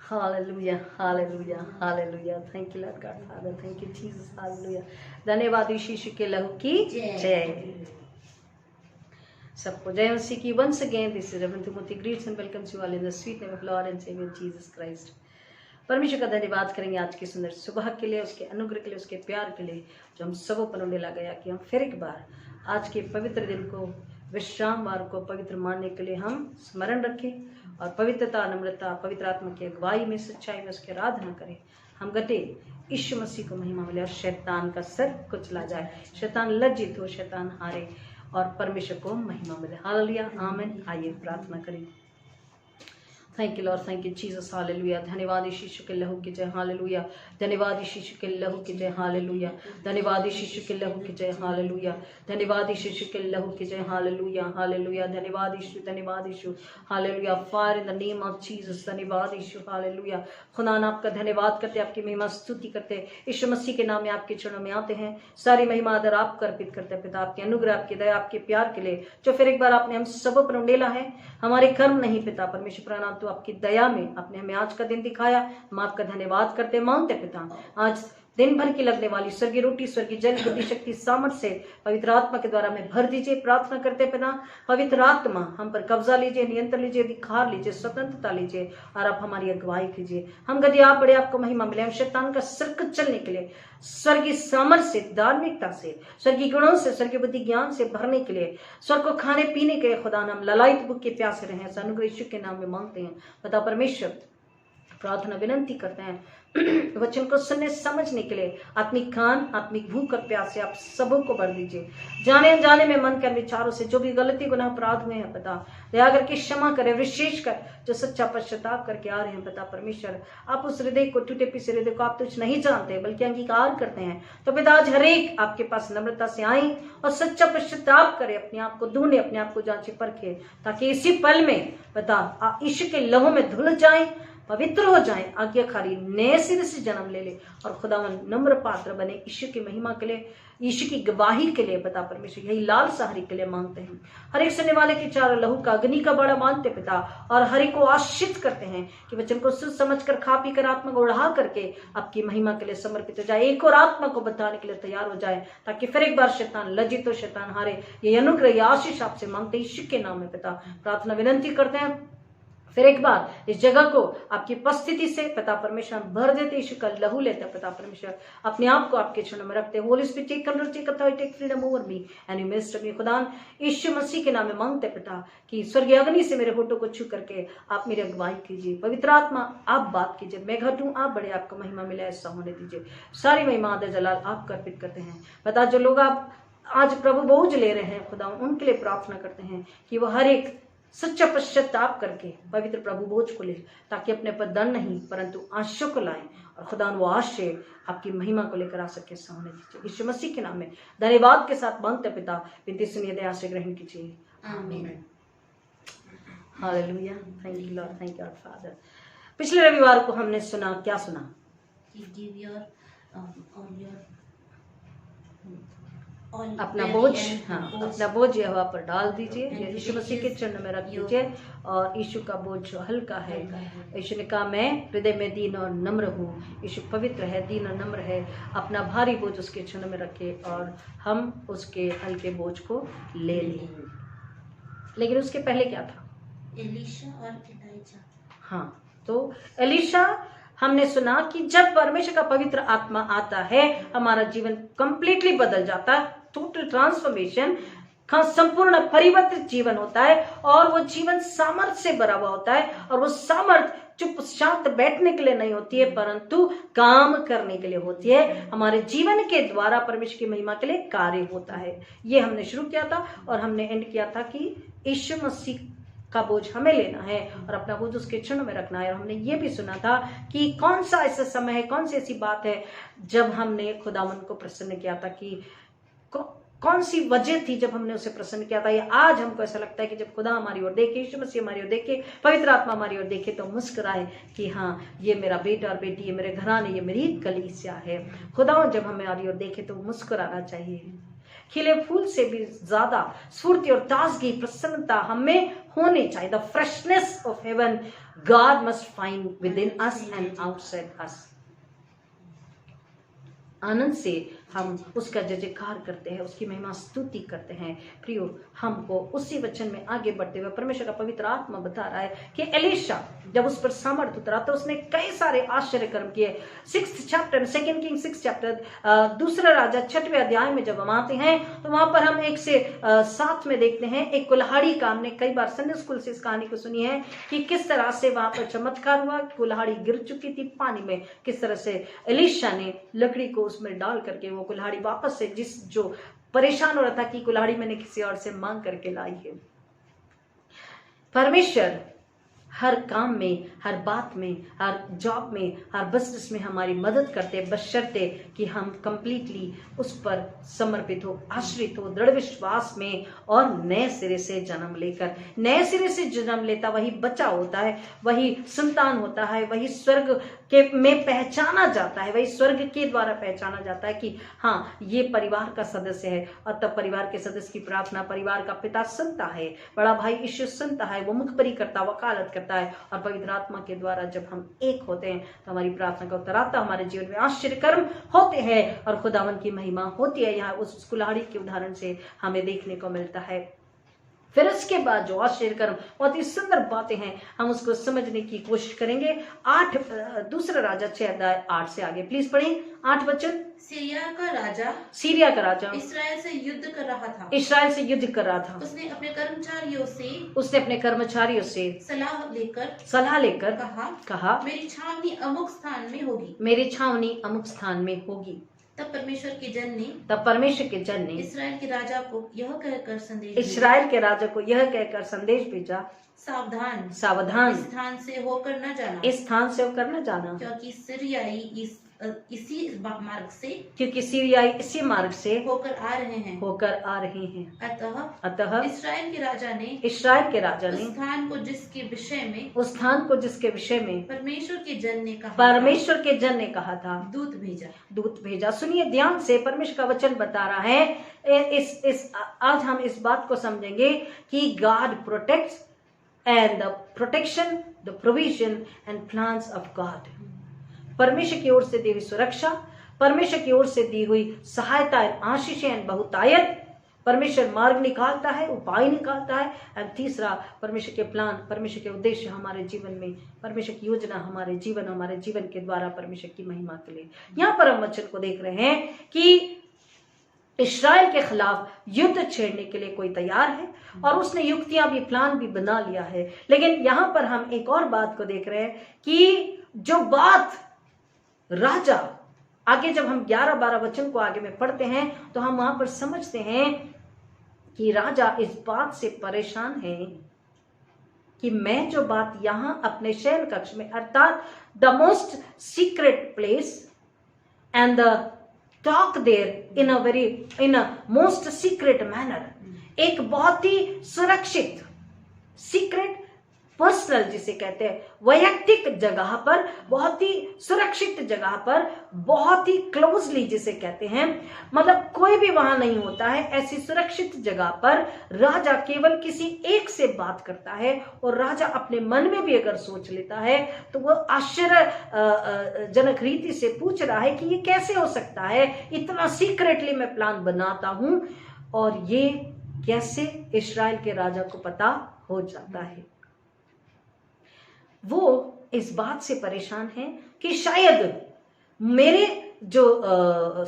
Hallelujah, hallelujah, hallelujah. Thank you Lord God father, thank you Jesus, hallelujah. धन्यवाद यीशु के लहू की जय। सबको जय मसीह की। Once again this is reverend Timothy greets and welcomes you all in the sweet name of Lord and saviour Jesus Christ. परमेश्वर का धन्यवाद करेंगे आज की सुंदर सुबह के लिए, उसके अनुग्रह के लिए, उसके प्यार के लिए जो हम सबों पर उंडेला गया कि हम फिर एक बार आज के पवित्र दिन को, विश्राम वार को पवित्र मानने के लिए हम स्मरण रखें और पवित्रता, नम्रता, पवित्र आत्मा की अगुवाई में, सच्चाई में उसकी आराधना करें। हम गटे यीशु मसीह को महिमा मिले और शैतान का सर कुचला जाए, शैतान लज्जित हो, शैतान हारे और परमेश्वर को महिमा मिले। हालेलुया, आमीन। आइए प्रार्थना करें। Thank you Lord, thank you Jesus, hallelujah. धन्यवाद यीशु के लहू की जय, हालेलुया। धन्यवाद यीशु के लहू की जय, हालेलुया। धन्यवाद यीशु के लहू की जय, हालेलुया। धन्यवाद यीशु के लहू की जय, हालेलुया, हालेलुया। धन्यवाद Yeshu, hallelujah. Fire in the name of Jesus. धन्यवाद यीशु, हालेलुया। खुदा ना आपका धन्यवाद करते, आपकी महिमा स्तुति करते, यीशु मसीह के नाम में आपके चरणों में आते हैं। सारी महिमा आदर आपको अर्पित करते पिता, आपके अनुग्रह, आपकी दया, आपके प्यार के लिए जो फिर एक बार आपने हम सब पर उंडेला है। हमारे कर्म नहीं पिता परमेश्वर, प्रणाम तो आपकी दया में आपने हमें आज का दिन दिखाया। हम आपका धन्यवाद करते मानते पिता। आज दिन भर की लगने वाली स्वर्गीय रोटी, स्वर्गीय जल, बुद्धि, शक्ति, सामर्थ से पवित्र आत्मा के द्वारा हमें भर दीजिए। प्रार्थना करते पिता, पवित्र आत्मा हम पर कब्जा लीजिए, नियंत्रण लीजिए, अधिकार लीजिए, स्वतंत्रता लीजिए और आप हमारी अगुवाई कीजिए। हम गति आप बड़े, आपको महिमा मिले। हम शैतान का सर कुचलने के लिए स्वर्गीय सामर्थ से, धार्मिकता से, स्वर्गीय गुणों से, स्वर्गीय बुद्धि ज्ञान से भरने के लिए, स्वर्ग को खाने पीने के लिए खुदा हम ललायत भूख के प्यासे रहे। ऐसा अनुग्रह यीशु के नाम में मांगते हैं पिता परमेश्वर। प्रार्थना विनंती करते हैं वचन को सुनने समझने के लिए आत्मिक कान, आत्मिक भूख और प्यास से आप सबों को भर दीजिए। जाने अनजाने में मन के विचारों से जो भी गलती गुनाह अपराध हुए हैं पिता, दया करके क्षमा करें। विशेषकर जो सच्चा पश्चाताप करके आ रहे हैं पिता परमेश्वर, आप उस हृदय को, टूटे पीछे हृदय को आप तुझ नहीं जानते बल्कि अंगीकार करते हैं। तो पिता आज हर एक आपके पास नम्रता से आए और सच्चा पश्चाताप करे, अपने आप को ढूंढे, अपने आप को जांचे परखे, ताकि इसी पल में पिता यीशु के लहू में धुल जाए, पवित्र हो जाए, आज्ञाकारी नए सिरे से जन्म ले ले और खुदावन नम्र पात्र बने यीशु की महिमा के लिए, यीशु की गवाही के लिए पिता परमेश्वर। यही लाल सहारी के लिए मांगते हैं। हर एक सुनने वाले के चारों लहू का, अग्नि का बड़ा मानते पिता और हर एक को आश्रित करते हैं कि वचन को सुन समझ कर, खा पी कर, आत्मा को उड़ा करके आपकी महिमा के लिए समर्पित हो जाए, एक और आत्मा को बताने के लिए तैयार हो जाए, ताकि फिर एक बार शैतान लज्जित हो, शैतान हारे। ये अनुग्रह, ये आशीष आपसे मांगते यीशु के नाम में पिता। प्रार्थना विनंती करते हैं फिर एक बार इस जगह को आपकी उपस्थिति से पिता परमेश्वर भर देते, यीशु का लहू लेते पिता परमेश्वर, अपने आप को आपके चरणों में रखते। Holy Spirit take control, take authority, take freedom over me and you minister me. खुदा यीशु मसीह के नाम में मांगते पिता कि स्वर्गीय अग्नि से मेरे होठों को छू करके आप मेरी अगुवाई कीजिए। पवित्र आत्मा आप बात कीजिए, मैं घटूं आप बड़े, आपको महिमा मिले, ऐसा होने दीजिए। सारी महिमा आदर जलाल आपको अर्पित करते हैं पिता। जो लोग आप आज प्रभु बोझ ले रहे हैं खुदा, उनके लिए प्रार्थना करते हैं कि वो हर एक सच्चा पश्चाताप करके पवित्र प्रभु बोझ को ले, ताकि अपने पर दंड नहीं परंतु आश्रय को लाए और खुदा वो आश्रय आपकी महिमा को लेकर आ सके। होने दीजिए यीशु मसीह के नाम में धन्यवाद के साथ मांगते पिता, विनती सुनिए, दया से ग्रहण कीजिए, आमीन। Hallelujah, thank you Lord, thank you father. पिछले रविवार को हमने सुना, क्या सुना? अपना बोझ, अपना बोझ यहोवा पर डाल दीजिए, यीशु मसीह के चरणों में रख दीजिए और यीशु का बोझ जो हल्का है। यीशु ने कहा मैं हृदय में दीन और नम्र हूँ। यीशु पवित्र है, दीन और नम्र है। अपना भारी बोझ उसके चरणों में रखे और हम उसके हल्के बोझ को ले लें। लेकिन उसके पहले क्या था? एलीशा और एलीजा। हाँ, तो एलीशा हमने सुना कि जब परमेश्वर का पवित्र आत्मा आता है हमारा जीवन कंप्लीटली बदल जाता है। टोटल ट्रांसफॉर्मेशन, संपूर्ण परिवर्तित जीवन होता है और वो जीवन सामर्थ से भरा हुआ होता है। और वो सामर्थ चुप शांत बैठने के लिए नहीं होती है परंतु काम करने के लिए होती है। हमारे जीवन के द्वारा परमेश्वर की महिमा के लिए कार्य होता है। ये हमने शुरू किया था और हमने एंड किया था कि यीशु मसीह का बोझ हमें लेना है और अपना बोझ उसके चरणों में रखना है। और हमने ये भी सुना था कि कौन सा ऐसा समय है, कौन सी ऐसी बात है जब हमने खुदावन को प्रसन्न किया था, कि कौन सी वजह थी जब हमने उसे प्रसन्न किया था। या आज हमको ऐसा लगता है कि जब खुदा हमारी ओर देखे, यीशु मसीह हमारी ओर देखे, पवित्र आत्मा हमारी ओर देखे तो मुस्कुराए कि हाँ ये मेरा बेटा और बेटी, ये मेरे घराने, ये मेरी कलीसिया है। खुदा जब हमारी ओर देखे तो मुस्कुराना चाहिए। खिले फूल से भी ज्यादा स्फूर्ति और ताजगी, प्रसन्नता हमें होने चाहिए। The freshness of heaven God must find within us and outside us. आनंद से हम उसका जय जयकार करते हैं, उसकी महिमा स्तुति करते हैं। प्रियो, हमको उसी वचन में आगे बढ़ते हुए परमेश्वर का पवित्र आत्मा बता रहा है कि एलीशा जब उस पर सामर्थ उतरा तो उसने कई सारे आश्चर्य कर्म किए। 6th चैप्टर 2 किंग 6 चैप्टर दूसरा राजा 6वें अध्याय में जब हम आते हैं तो वहां पर हम 1 से 7 में देखते हैं एक कुल्हाड़ी का। हमने कई बार संडे स्कूल से इस कहानी को सुनी है कि किस तरह से वहां पर चमत्कार हुआ। कुल्हाड़ी गिर चुकी थी पानी में, किस तरह से एलीशा ने लकड़ी को उसमें डाल करके वो कुल्हाड़ी वापस से, जो परेशान हो रहा था कि कुल्हाड़ी मैंने किसी और से मांग करके लाई है। परमेश्वर हर काम में, हर बात में, हर जॉब में, हर बिजनेस में हमारी मदद करते हैं, बशर्ते कि हम कंप्लीटली उस पर समर्पित हो, आश्रित हो, दृढ़ विश्वास में और नए सिरे से जन्म लेकर। नए सिरे से जन्म लेता वही बच्चा होता है, वही संतान होता है, वही स्वर्ग के में पहचाना जाता है, वही स्वर्ग के द्वारा पहचाना जाता है कि हाँ ये परिवार का सदस्य है। और तब परिवार के सदस्य की प्रार्थना परिवार का पिता सुनता है, बड़ा भाई यीशु सुनता है, वो मुखबरी करता, वकालत करता है। और पवित्र आत्मा के द्वारा जब हम एक होते हैं तो हमारी प्रार्थना का उत्तर आता, हमारे जीवन में आश्चर्य कर्म होते हैं और खुदावन की महिमा होती है। यहाँ उस कुल्हाड़ी के उदाहरण से हमें देखने को मिलता है। फिर उसके बाद जो आश्चर्य कर्म, बहुत ही सुंदर बातें हैं, हम उसको समझने की कोशिश करेंगे। 8 दूसरा राजा 6 अध्याय 8 से आगे प्लीज पढ़ें 8 वचन। सीरिया का राजा इस्राएल से युद्ध कर रहा था। उसने अपने कर्मचारियों से सलाह लेकर कहा मेरी छावनी अमुक स्थान में होगी। तब परमेश्वर के जन ने इस्राएल के राजा को यह कहकर संदेश भेजा, सावधान इस स्थान से होकर न जाना, क्योंकि सीरियाई इसी मार्ग से होकर आ रहे हैं। अतः इस्राएल के राजा ने उस स्थान को जिसके विषय में परमेश्वर के जन ने कहा था दूत भेजा। सुनिए ध्यान से, परमेश्वर का वचन बता रहा है। आज हम इस बात को समझेंगे कि God protects and the protection, the provision and plans of God। परमेश्वर की ओर से दी हुई सुरक्षा, परमेश्वर की ओर से दी हुई सहायता, आशीषें, बहुतायत, परमेश्वर मार्ग निकालता है, उपाय निकालता है। और तीसरा, परमेश्वर के प्लान, परमेश्वर के उद्देश्य हमारे जीवन में, परमेश्वर की योजना हमारे जीवन के द्वारा परमेश्वर की महिमा के लिए। यहाँ पर हम वचन को देख रहे हैं कि इस्राएल के खिलाफ युद्ध छेड़ने के लिए कोई तैयार है और उसने युक्तियां भी, प्लान भी बना लिया है। लेकिन यहां पर हम एक और बात को देख रहे हैं कि जो बात राजा, आगे जब हम 11-12 वचन को आगे में पढ़ते हैं तो हम वहां पर समझते हैं कि राजा इस बात से परेशान है कि मैं जो बात यहां अपने शयन कक्ष में, अर्थात the most secret place and the talk there in a most secret manner, एक बहुत ही सुरक्षित, सीक्रेट, पर्सनल जिसे कहते हैं, वैयक्तिक जगह पर, बहुत ही सुरक्षित जगह पर, बहुत ही क्लोजली जिसे कहते हैं, मतलब कोई भी वहां नहीं होता है, ऐसी सुरक्षित जगह पर राजा केवल किसी एक से बात करता है। और राजा अपने मन में भी अगर सोच लेता है तो वह आश्चर्यजनक रीति से पूछ रहा है कि ये कैसे हो सकता है, इतना सीक्रेटली मैं प्लान बनाता हूं और ये कैसे इस्राएल के राजा को पता हो जाता है। वो इस बात से परेशान है कि शायद मेरी जो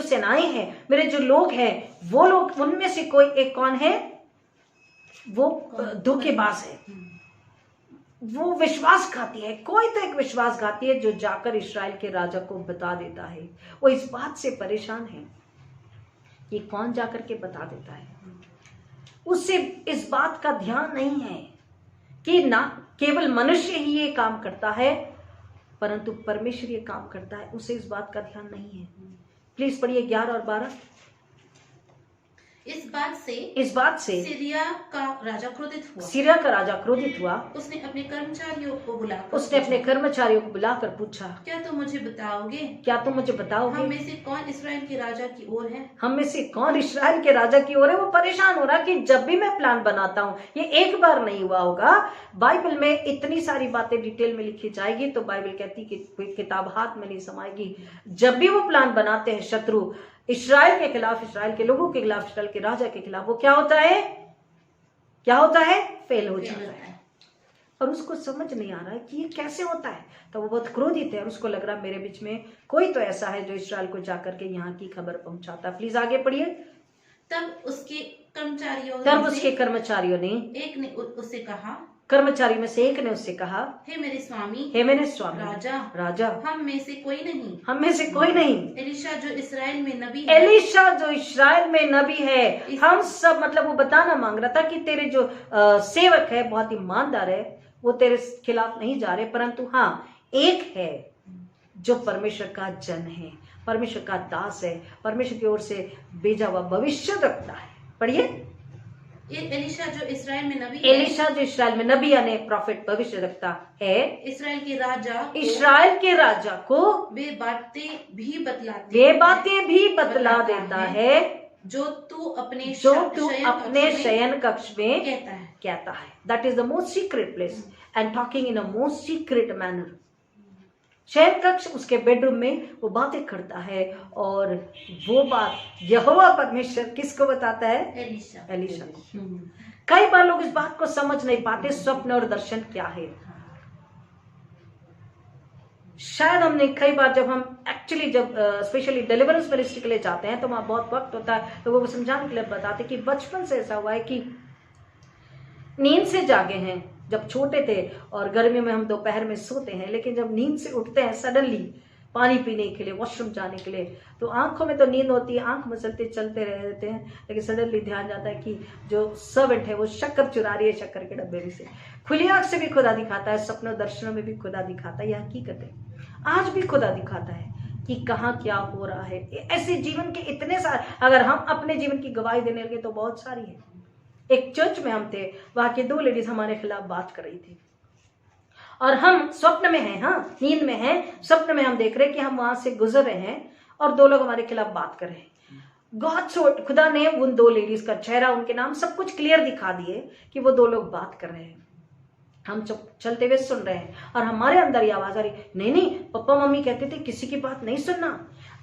सेनाएं हैं, मेरे जो लोग हैं, वो लोग, उनमें से कोई एक कौन है, वो धोखेबाज है, वो विश्वासघाती है। कोई तो एक विश्वासघाती है जो जाकर इस्राएल के राजा को बता देता है। वो इस बात से परेशान है कि कौन जाकर के बता देता है। उससे इस बात का ध्यान नहीं है कि ना केवल मनुष्य ही ये काम करता है, परंतु परमेश्वर ये काम करता है। उसे इस बात का ध्यान नहीं है। प्लीज पढ़िए 11 और 12। इस बात से सीरिया का राजा क्रोधित हुआ। उसने अपने कर्मचारियों को बुलाकर पूछा, क्या तुम मुझे बताओगे हम में से कौन इस्राएल के राजा की ओर है? वो परेशान हो रहा कि जब भी मैं प्लान बनाता हूँ, ये एक बार नहीं हुआ होगा, बाइबल में इतनी सारी बातें डिटेल में लिखी जाएगी तो बाइबल कहती कि कोई किताब हाथ में नहीं समाएगी। जब भी वो प्लान बनाते हैं शत्रु इस्राएल के खिलाफ, इस्राएल के लोगों के खिलाफ, इस्राएल के राजा के खिलाफ, वो क्या होता है? फेल हो जाता है। और उसको समझ नहीं आ रहा है कि ये कैसे होता है। तो वो बहुत क्रोधित है और उसको लग रहा है मेरे बीच में कोई तो ऐसा है जो इस्राएल को जाकर के यहाँ की खबर पहुंचाता। प्लीज आगे पढ़िए। तब उसके कर्मचारियों ने एक ने उससे कहा, कर्मचारी में से एक ने उससे कहा, हे मेरे स्वामी राजा, हम में से कोई नहीं एलीशा जो इस्राएल में नबी है, हम सब, मतलब वो बताना मांग रहा था कि तेरे जो सेवक है बहुत ईमानदार है, वो तेरे खिलाफ नहीं जा रहे, परंतु हाँ एक है जो परमेश्वर का जन है, परमेश्वर का दास है, परमेश्वर की ओर से भेजा हुआ भविष्य रखता है। पढ़िए। एलीशा जो इस्राएल में नबी यानी प्रॉफिट भविष्य रखता है, इस्राएल के राजा को वे बातें भी बतला देता है जो तू अपने शयन कक्ष में कहता है। That is the most secret place and talking in a most secret manner. शयन कक्ष, उसके बेडरूम में वो बातें करता है और वो बात यहोवा परमेश्वर किसको बताता है? एलीशा को। कई बार लोग इस बात को समझ नहीं पाते, स्वप्न और दर्शन क्या है। शायद हमने कई बार जब स्पेशली डिलीवरेंस मिनिस्ट्री के लिए जाते हैं तो वहां बहुत वक्त होता है, लोगों को समझाने के लिए बताते कि बचपन से ऐसा हुआ है कि नींद से जागे हैं जब छोटे थे और गर्मी में हम दोपहर में सोते हैं, लेकिन जब नींद से उठते हैं सडनली पानी पीने के लिए, वॉशरूम जाने के लिए, तो आंखों में तो नींद होती है, आंख मसलते चलते रहते हैं, लेकिन सडनली ध्यान जाता है कि जो सर्वेंट है वो शक्कर चुरा रही है शक्कर के डब्बे में से। खुली आंख से भी खुदा दिखाता है, सपनों दर्शनों में भी खुदा दिखाता है। यह हकीकत है, आज भी खुदा दिखाता है कि कहाँ क्या हो रहा है। ऐसे जीवन के इतने सारे, अगर हम अपने जीवन की गवाही देने लगे तो बहुत सारी है। एक चर्च में हम थे, वहां की 2 लेडीज हमारे खिलाफ बात कर रही थी और हम स्वप्न में हैं, हाँ नींद में हैं, स्वप्न में हम देख रहे हैं कि हम वहां से गुजर रहे हैं और 2 लोग हमारे खिलाफ बात कर रहे हैं। खुदा ने उन 2 लेडीज का चेहरा, उनके नाम सब कुछ क्लियर दिखा दिए कि वो 2 लोग बात कर रहे हैं। हम चलते हुए सुन रहे हैं और हमारे अंदर ये आवाज आ रही, नहीं पापा मम्मी कहते थे किसी की बात नहीं सुनना,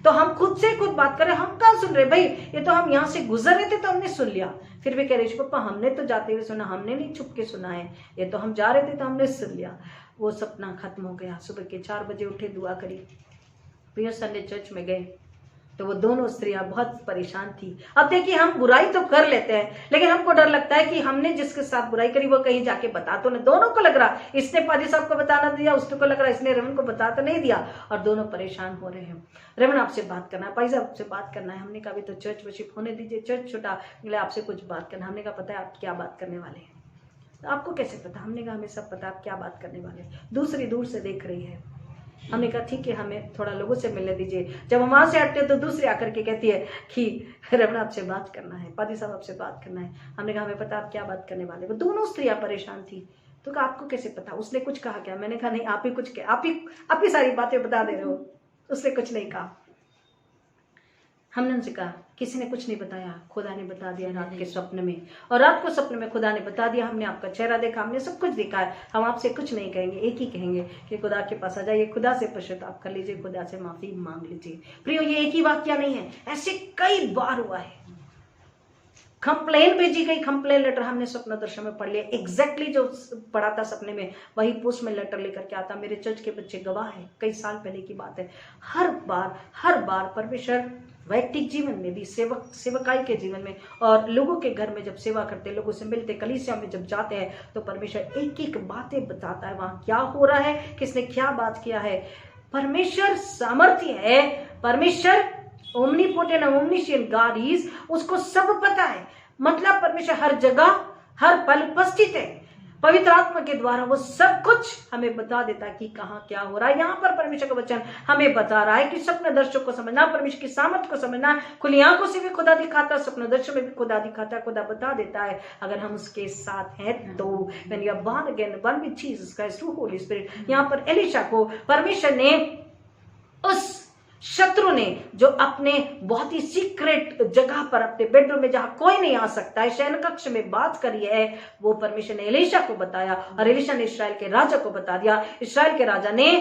तो हम खुद से खुद बात कर रहे हैं, हम कहाँ सुन रहे भाई, ये तो हम यहाँ से गुजर रहे थे तो हमने सुन लिया। फिर भी कह रहे पापा हमने तो जाते हुए सुना, हमने नहीं छुप के सुना है, ये तो हम जा रहे थे तो हमने सुन लिया। वो सपना खत्म हो गया। सुबह के 4 बजे उठे, दुआ करी, फिर संडे चर्च में गए तो वो दोनों स्त्रियां बहुत परेशान थी। अब देखिए, हम बुराई तो कर लेते हैं लेकिन हमको डर लगता है कि हमने जिसके साथ बुराई करी वो कहीं जाके बता तो नहीं। दोनों को लग रहा इसने पादी साहब को बताना दिया, उसको लग रहा इसने रेवन को बता तो नहीं दिया, और दोनों परेशान हो रहे हैं। रेवन आपसे बात करना है, पादी साहब आपसे बात करना है। हमने कहा अभी तो चर्च वर्शिप होने दीजिए, चर्च छोटा, आपसे कुछ बात करना। हमने कहा पता है आप क्या बात करने वाले हैं? तो आपको कैसे पता? हमने कहा हमें सब पता आप क्या बात करने वाले हैं। दूसरी दूर से देख रही है। हमने कहा ठीक है, हमें थोड़ा लोगों से मिलने दीजिए। जब हम वहां से हटते तो दूसरी आकर के कहती है कि रेवन आपसे बात करना है, पादी साहब आपसे बात करना है। हमने कहा हमें पता आप क्या बात करने वाले। वो दोनों स्त्रियां परेशान थी। तो कहा आपको कैसे पता? उसने कुछ कहा क्या? मैंने कहा नहीं, आप ही कुछ कहा, आप ही सारी बातें बता दे रहे हो। उसने कुछ नहीं कहा। हमने उनसे कहा किसी ने कुछ नहीं बताया, खुदा ने बता दिया रात के स्वप्न में, और रात को स्वप्न में खुदा ने बता दिया। हमने आपका चेहरा देखा, हमने सब कुछ देखा है। हम आपसे कुछ नहीं कहेंगे, एक ही कहेंगे कि खुदा के पास आ जाइए, खुदा से पश्चाताप कर लीजिए, खुदा से माफी मांग लीजिए। प्रियो, ये एक ही वाक्य नहीं है, ऐसे कई बार हुआ है। कंप्लेन भेजी गई, कंप्लेन लेटर हमने स्वप्न दर्शन में पढ़ लिया। एग्जैक्टली जो पढ़ा था सपने में वही पोस्ट में लेटर लेकर के आता। मेरे चर्च के बच्चे गवाह है, कई साल पहले की बात है। हर बार परमेश्वर वैयक्तिक जीवन में भी, सेवकाई के जीवन में, और लोगों के घर में जब सेवा करते, लोगों से मिलते, कलीसिया में जब जाते हैं, तो परमेश्वर एक एक बातें बताता है, वहां क्या हो रहा है, किसने क्या बात किया है। परमेश्वर सामर्थ्य है, परमेश्वर ओमनीपोटेंट ओमनिशिएंट गॉड इज, उसको सब पता है। मतलब परमेश्वर हर जगह हर पल उपस्थित है। पवित्र आत्मा के द्वारा वो सब कुछ हमें बता देता है कि कहाँ क्या हो रहा है। यहाँ पर परमेश्वर का वचन हमें बता रहा है कि स्वप्न दर्शक को समझना, परमेश्वर की सामर्थ को समझना, खुली आंखों से भी खुदा दिखाता है, स्वप्न दर्शक में भी खुदा दिखाता है, खुदा बता देता है अगर हम उसके साथ हैं तो। When you are born again, one with Jesus Christ through Holy Spirit. यहाँ पर एलीशा को परमेश्वर ने उस शत्रु ने जो अपने बहुत ही सीक्रेट जगह पर अपने बेडरूम में जहां कोई नहीं आ सकता है, शयन कक्ष में बात करी है, वो परमेश्वर ने एलीशा को बताया और एलीशा ने इस्राएल के राजा को बता दिया। इस्राएल के राजा ने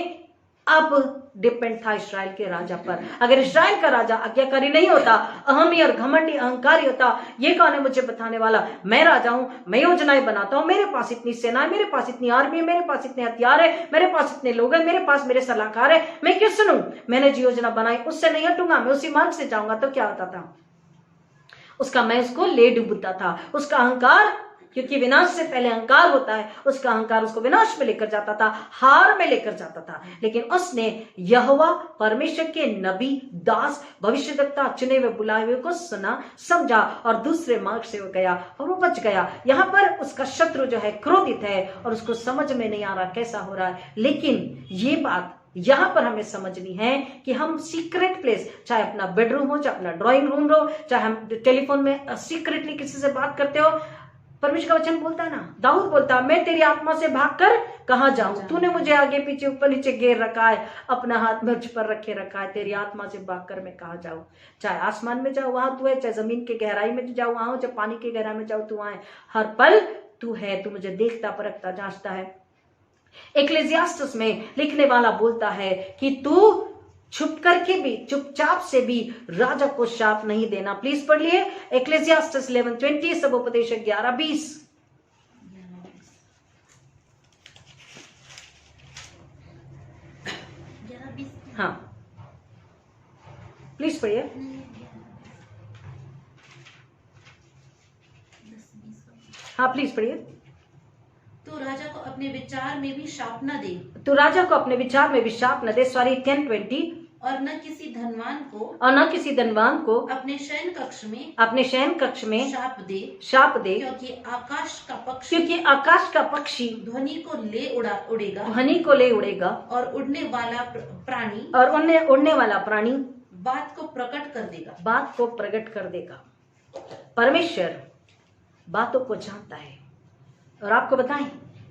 अब डिपेंड था इस्राएल के राजा पर। अगर इस्राएल का राजा आज्ञाकारी नहीं होता, अहमी और घमंडी अहंकारी होता, ये कौन है मुझे बताने वाला, मैं राजा हूं, मैं योजनाएं बनाता हूं, मेरे पास इतनी सेना है, मेरे पास इतनी आर्मी है, मेरे पास इतने हथियार है, मेरे पास इतने लोग हैं, मेरे पास मेरे सलाहकार है, मैं क्यों सुनूं, मैंने जो योजना बनाई उससे नहीं हटूंगा, मैं उसी मार्ग से जाऊंगा, तो क्या होता था उसका, मैं उसको ले डूबता था। उसका अहंकार, क्योंकि विनाश से पहले अहंकार होता है, उसका अहंकार उसको विनाश में लेकर जाता था, हार में लेकर जाता था। लेकिन उसने यहोवा परमेश्वर के नबी, दास, भविष्यद्वक्ता, चुने हुए बुलाए हुए को सुना, समझा और दूसरे मार्ग से वो गया और वो बच गया। यहाँ पर उसका शत्रु जो है क्रोधित है और उसको समझ में नहीं आ रहा कैसा हो रहा है। लेकिन ये बात यहां पर हमें समझनी है कि हम सीक्रेट प्लेस, चाहे अपना बेडरूम हो, चाहे अपना ड्राइंग रूम हो, चाहे हम टेलीफोन में सीक्रेटली किसी से बात करते हो, परमेश्वर का वचन बोलता है ना, दाऊद बोलता, मैं तेरी आत्मा से भागकर कहां जाऊं, तूने मुझे आगे पीछे ऊपर नीचे घेर रखा है, अपना हाथ मुझ पर रखे रखा है, तेरी आत्मा से भागकर मैं कहां जाऊं। चाहे आसमान में जाओ वहां तू है, चाहे जमीन के गहराई में जाओ वहां हो, चाहे पानी की गहराई में जाओ तू वहां है, हर पल तू है, तू मुझे देखता, परखता, जांचता है। इक्लेसियास्टस में लिखने वाला बोलता है कि तू छुप करके भी, चुपचाप से भी राजा को शाप नहीं देना। प्लीज पढ़ लिए इक्लेसियास्टस 11:20, सबोपदेशक 11:20। हाँ प्लीज पढ़िए। हाँ प्लीज पढ़िए। तो राजा को अपने विचार में भी शाप न दे, तो राजा को अपने विचार में भी शाप न दे, सॉरी 10:20। और न किसी धनवान को, और न किसी धनवान को अपने शयन कक्ष में शाप दे, क्योंकि आकाश का पक्षी ध्वनि को ले उड़ेगा और उड़ने वाला प्राणी बात को प्रकट कर देगा। परमेश्वर बातों को जानता है। और आपको बताएं,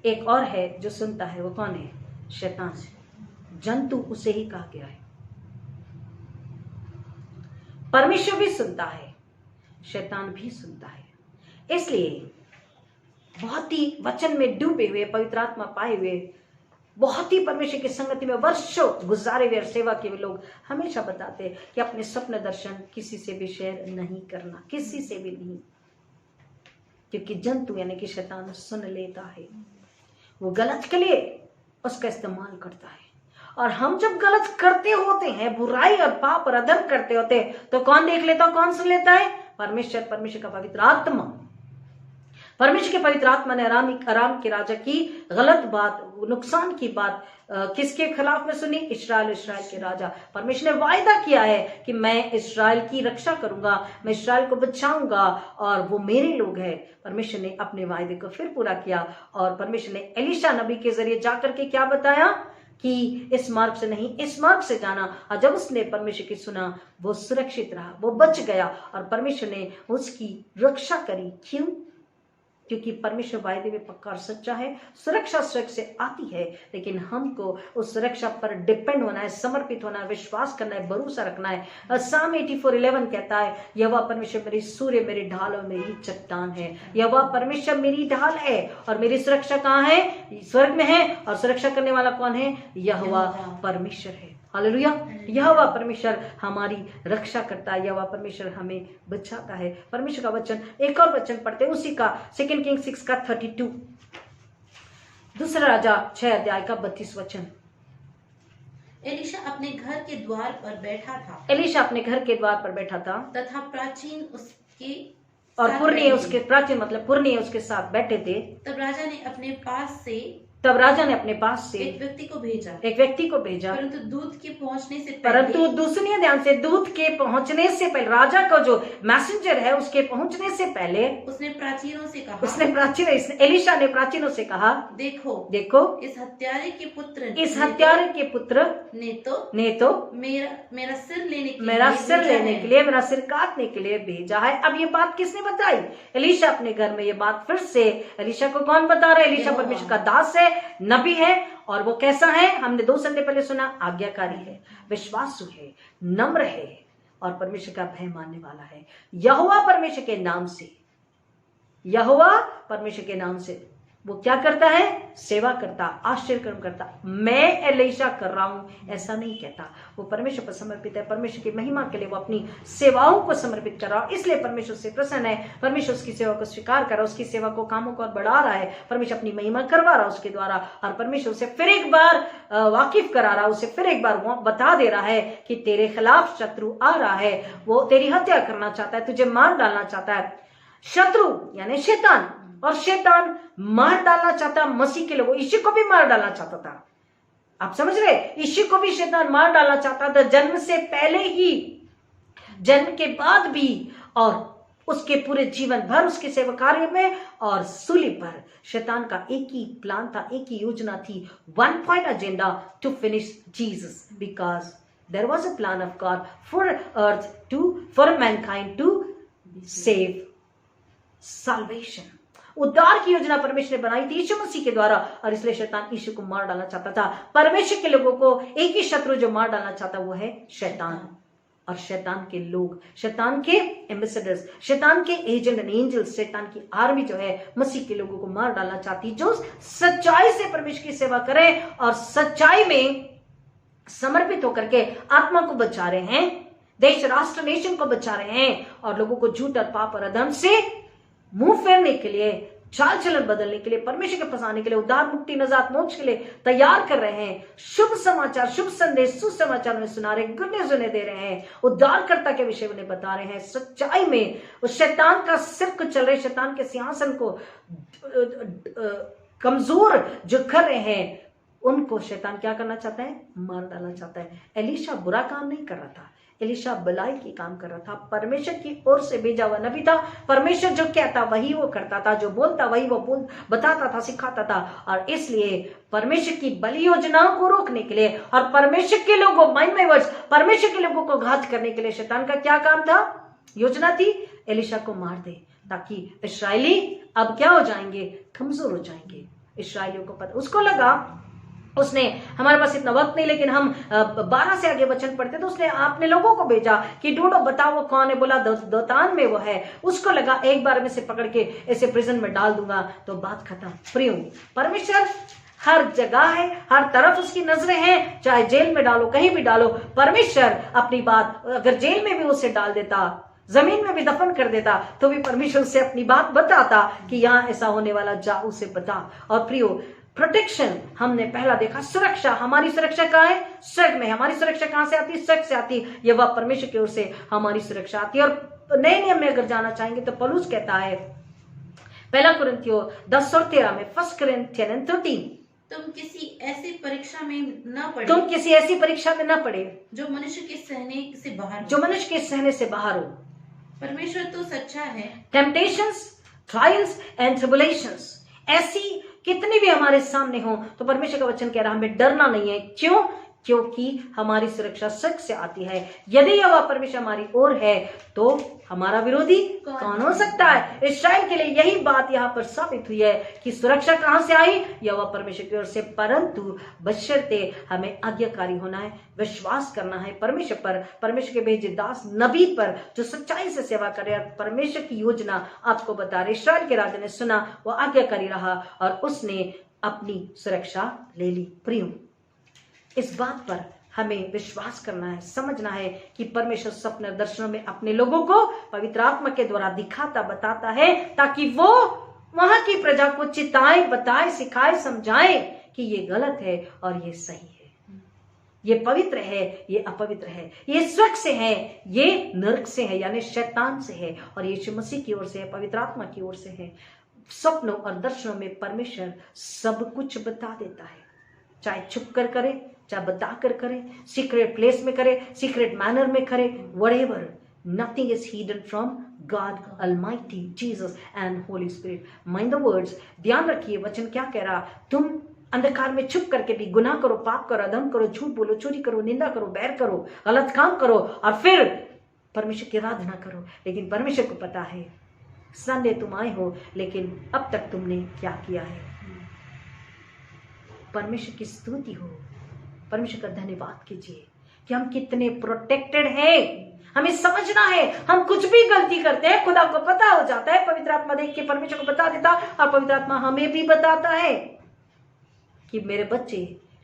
एक और है जो सुनता है, वो कौन है? शैतान। जंतु उसे ही कहा गया है। परमेश्वर भी सुनता है, शैतान भी सुनता है। इसलिए बहुत ही वचन में डूबे हुए, पवित्र आत्मा पाए हुए, बहुत ही परमेश्वर की संगति में वर्षों गुजारे हुए सेवा के लोग हमेशा बताते हैं कि अपने स्वप्न दर्शन किसी से भी शेयर नहीं करना, किसी से भी नहीं, क्योंकि जंतु यानी कि शैतान सुन लेता है, वो गलत के लिए उसका इस्तेमाल करता है। और हम जब गलत करते होते हैं, बुराई और पाप और अधर्म करते होते हैं, तो कौन देख लेता, कौन सुन लेता है? परमेश्वर का पवित्र आत्मा। परमेश्वर के पवित्र आत्मा ने अराम के राजा की गलत बात, नुकसान की बात किसके खिलाफ में सुनी? इस्राएल के राजा। परमेश्वर ने वायदा किया है कि मैं इस्राएल की रक्षा करूंगा, मैं इस्राएल को बचाऊंगा और वो मेरे लोग हैं। परमेश्वर ने अपने वायदे को फिर पूरा किया और परमेश्वर ने एलीशा नबी के जरिए जाकर के क्या बताया कि इस मार्ग से नहीं, इस मार्ग से जाना। और जब उसने परमेश्वर की सुना, वो सुरक्षित रहा, वो बच गया और परमेश्वर ने उसकी रक्षा करी। क्यों? क्योंकि परमेश्वर वायदे में पक्का और सच्चा है। सुरक्षा स्वर्ग से आती है, लेकिन हमको उस सुरक्षा पर डिपेंड होना है, समर्पित होना है, विश्वास करना है, भरोसा रखना है। साम 84:11 कहता है, यहोवा परमेश्वर मेरी सूर्य, मेरी ढाल और मेरी चट्टान है। यहोवा परमेश्वर मेरी ढाल है और मेरी सुरक्षा कहाँ है? स्वर्ग में है। और सुरक्षा करने वाला कौन है? यहोवा परमेश्वर है। हालेलुया। यहोवा परमेश्वर हमारी रक्षा करता है, यहोवा परमेश्वर हमें बचाता है। परमेश्वर का वचन, एक और वचन पढ़ते हैं उसी का, 2 किंग्स 6 का 32, दूसरा राजा 6 अध्याय का 32 वचन। एलीशा अपने घर के द्वार पर बैठा था तथा प्राचीन उसके और पुरनिये उसके, प्राचीन मतलब पुरनिये उसके साथ बैठे थे। तब राजा ने अपने पास तब राजा ने अपने पास से एक व्यक्ति को भेजा, परंतु दूत के पहुंचने से सुनिए ध्यान से, दूत के पहुंचने से पहले, राजा का जो मैसेंजर है उसके पहुंचने से पहले उसने प्राचीनों से कहा, एलीशा ने प्राचीनों से कहा, देखो इस हत्यारे के पुत्र ने तो मेरा सिर लेने के लिए, मेरा सिर काटने के लिए भेजा है। अब ये बात किसने बताई? एलीशा अपने घर में ये बात फिर से, एलीशा को कौन बता रहा है? एलीशा परमेश्वर का दास है, नबी है, और वो कैसा है? हमने 2 संडे पहले सुना, आज्ञाकारी है, विश्वासु है, नम्र है और परमेश्वर का भय मानने वाला है। यहोवा परमेश्वर के नाम से वो क्या करता है? सेवा करता, आश्चर्य कर्म करता। मैं एलीशा कर रहा हूं ऐसा नहीं कहता, वो परमेश्वर पर समर्पित है, परमेश्वर की महिमा के लिए वो अपनी सेवाओं को समर्पित कर रहा है, इसलिए परमेश्वर से प्रसन्न है, परमेश्वर उसकी सेवा को स्वीकार कर रहा है, उसकी सेवा को कामों को और बढ़ा रहा है, परमेश्वर अपनी महिमा करवा रहा है उसके द्वारा, और परमेश्वर उसे फिर एक बार वाकिफ करा रहा है, उसे फिर एक बार बता दे रहा है कि तेरे खिलाफ शत्रु आ रहा है, वो तेरी हत्या करना चाहता है, तुझे मार डालना चाहता है। शत्रु यानी शैतान, और शैतान मार डालना चाहता मसीह के लोगों, यीशु को भी मार डालना चाहता था। आप समझ रहे? यीशु को भी शैतान मार डालना चाहता था, जन्म से पहले ही, जन्म के बाद भी, और उसके पूरे जीवन भर उसके सेवा कार्य में और सूली पर। शैतान का एक ही प्लान था, एक ही योजना थी, 1 point agenda, to finish Jesus, because there was a plan of God for earth, for mankind to save salvation. उद्धार की योजना परमेश्वर ने बनाई थी यीशु मसीह के द्वारा, और इसलिए शैतान यीशु को मार डालना चाहता था। परमेश्वर के लोगों को एक ही शत्रु जो मार डालना चाहता वो है शैतान, और शैतान के लोग, शैतान के एम्बेसडर्स, शैतान के एजेंट एंड एंजल्स, शैतान की आर्मी जो है मसीह के लोगों को मार डालना चाहती, जो सच्चाई से परमेश्वर की सेवा करें और सच्चाई में समर्पित होकर के आत्मा को बचा रहे हैं, देश राष्ट्र नेशन को बचा रहे हैं, और लोगों को झूठ और पाप और अधर्म से मुंह फेरने के लिए, चाल चलन बदलने के लिए, परमेश्वर के फंसाने के लिए, उद्धार मुक्ति नजात मोक्ष के लिए तैयार कर रहे हैं। शुभ समाचार, शुभ संदेश, सुसमाचार उन्हें सुना रहे, गुड न्यूज उन्हें दे रहे हैं, उद्धारकर्ता के विषय उन्हें बता रहे हैं, सच्चाई में उस शैतान का सिर को चल रहे, शैतान के सिंहासन को कमजोर जो कर रहे हैं, उनको शैतान क्या करना चाहता है? मार डालना चाहता है। एलीशा बुरा काम नहीं कर रहा था, एलीशा भलाई की काम कर रहा था, परमेश्वर की ओर से भेजा हुआ नबी था, परमेश्वर जो कहता वही वो करता था, जो बोलता वही वो बताता था, सिखाता था, और इसलिए परमेश्वर की बलि योजनाओं को रोकने के लिए और परमेश्वर के लोगों, माइंड माय वर्ड्स, परमेश्वर के लोगों को घात करने के लिए शैतान का क्या काम था? योजना थी, एलीशा को मार दे, ताकि इस्राएली अब क्या हो जाएंगे? कमजोर हो जाएंगे। इस्राएलियों को पता, उसको लगा, उसने, हमारे पास इतना वक्त नहीं, लेकिन हम 12 से आगे वचन पढ़ते, तो उसने अपने लोगों को भेजा कि ढूंढो, बताओ वो कौन है। बोला दोतान में वो है। उसको लगा एक बार में से पकड़ के ऐसे प्रिजन में डाल दूंगा तो बात खत्म। प्रियो, परमेश्वर हर जगह है, हर तरफ उसकी नजरें हैं, चाहे जेल में डालो, कहीं भी डालो, परमेश्वर अपनी बात, अगर जेल में भी उसे डाल देता, जमीन में भी दफन कर देता, तो भी परमेश्वर से अपनी बात बताता कि यहाँ ऐसा होने वाला, जा उसे बता। और प्रियो, प्रोटेक्शन हमने पहला देखा, सुरक्षा, हमारी सुरक्षा कहाँ है? स्वर्ग में। हमारी सुरक्षा कहाँ से आती है? स्वर्ग से आती है। यह वह परमेश्वर की ओर से हमारी सुरक्षा आती है। और नए नियम में अगर जाना चाहेंगे तो पौलुस कहता है 1 कुरिन्थियों 10 और 13 में, 1 Corinthians 13, तुम किसी ऐसी परीक्षा में न पड़े जो मनुष्य के सहने से बाहर हो। परमेश्वर तो सच्चा है। टेम्पटेशंस, ट्रायल्स एंड ट्रिबुलेशंस ऐसी कितनी भी हमारे सामने हो, तो परमेश्वर का वचन कह रहा है हमें डरना नहीं है। क्यों? क्योंकि हमारी सुरक्षा स्वर्ग से आती है। यदि यह परमेश्वर हमारी ओर है तो हमारा विरोधी कौन हो सकता है? इस्राएल के लिए यही बात यहाँ पर साबित हुई है कि सुरक्षा कहाँ से आई? यह परमेश्वर की ओर से, परंतु बशर्ते हमें आज्ञाकारी होना है, विश्वास करना है परमेश्वर पर, परमेश्वर के भेजे दास नबी पर, जो सच्चाई से सेवा करे, परमेश्वर की योजना आपको बता रहे। इस्राएल के राजा ने सुना, वो आज्ञाकारी रहा और उसने अपनी सुरक्षा ले ली। प्रियो, इस बात पर हमें विश्वास करना है, समझना है कि परमेश्वर सपने दर्शनों में अपने लोगों को पवित्र आत्मा के द्वारा दिखाता, बताता है, ताकि वो वहां की प्रजा को चिताए, बताए, सिखाए, समझाए कि ये गलत है और ये सही है, ये पवित्र है, ये अपवित्र है, ये स्वर्ग से है, ये नरक से है, यानी शैतान से है, और यीशु मसीह की ओर से है, पवित्र आत्मा की ओर से है। स्वप्नों और दर्शनों में परमेश्वर सब कुछ बता देता है, चाहे छुप कर करे, चाहे बता कर करे, सीक्रेट प्लेस में करे, सीक्रेट मैनर में करे, whatever, nothing is hidden from God Almighty, Jesus and Holy Spirit. Mind the words, ध्यान रखिए वचन क्या कह रहा, तुम अंधकार में छुप करके भी गुनाह करो, पाप करो, अधर्म करो, झूठ बोलो, चोरी करो, निंदा करो, बैर करो, गलत काम करो और फिर परमेश्वर की आराधना करो। लेकिन परमेश्वर को पता है संडे तुम आए हो, लेकिन अब तक तुमने क्या किया है। परमेश्वर की स्तुति हो, परमेश्वर का धन्यवाद कीजिए कि हम कितने प्रोटेक्टेड हैं। हमें समझना है, हम कुछ भी गलती करते हैं खुदा को पता हो जाता है, पवित्र आत्मा देख के परमेश्वर को बता देता, और पवित्र आत्मा हमें भी बताता है कि मेरे बच्चे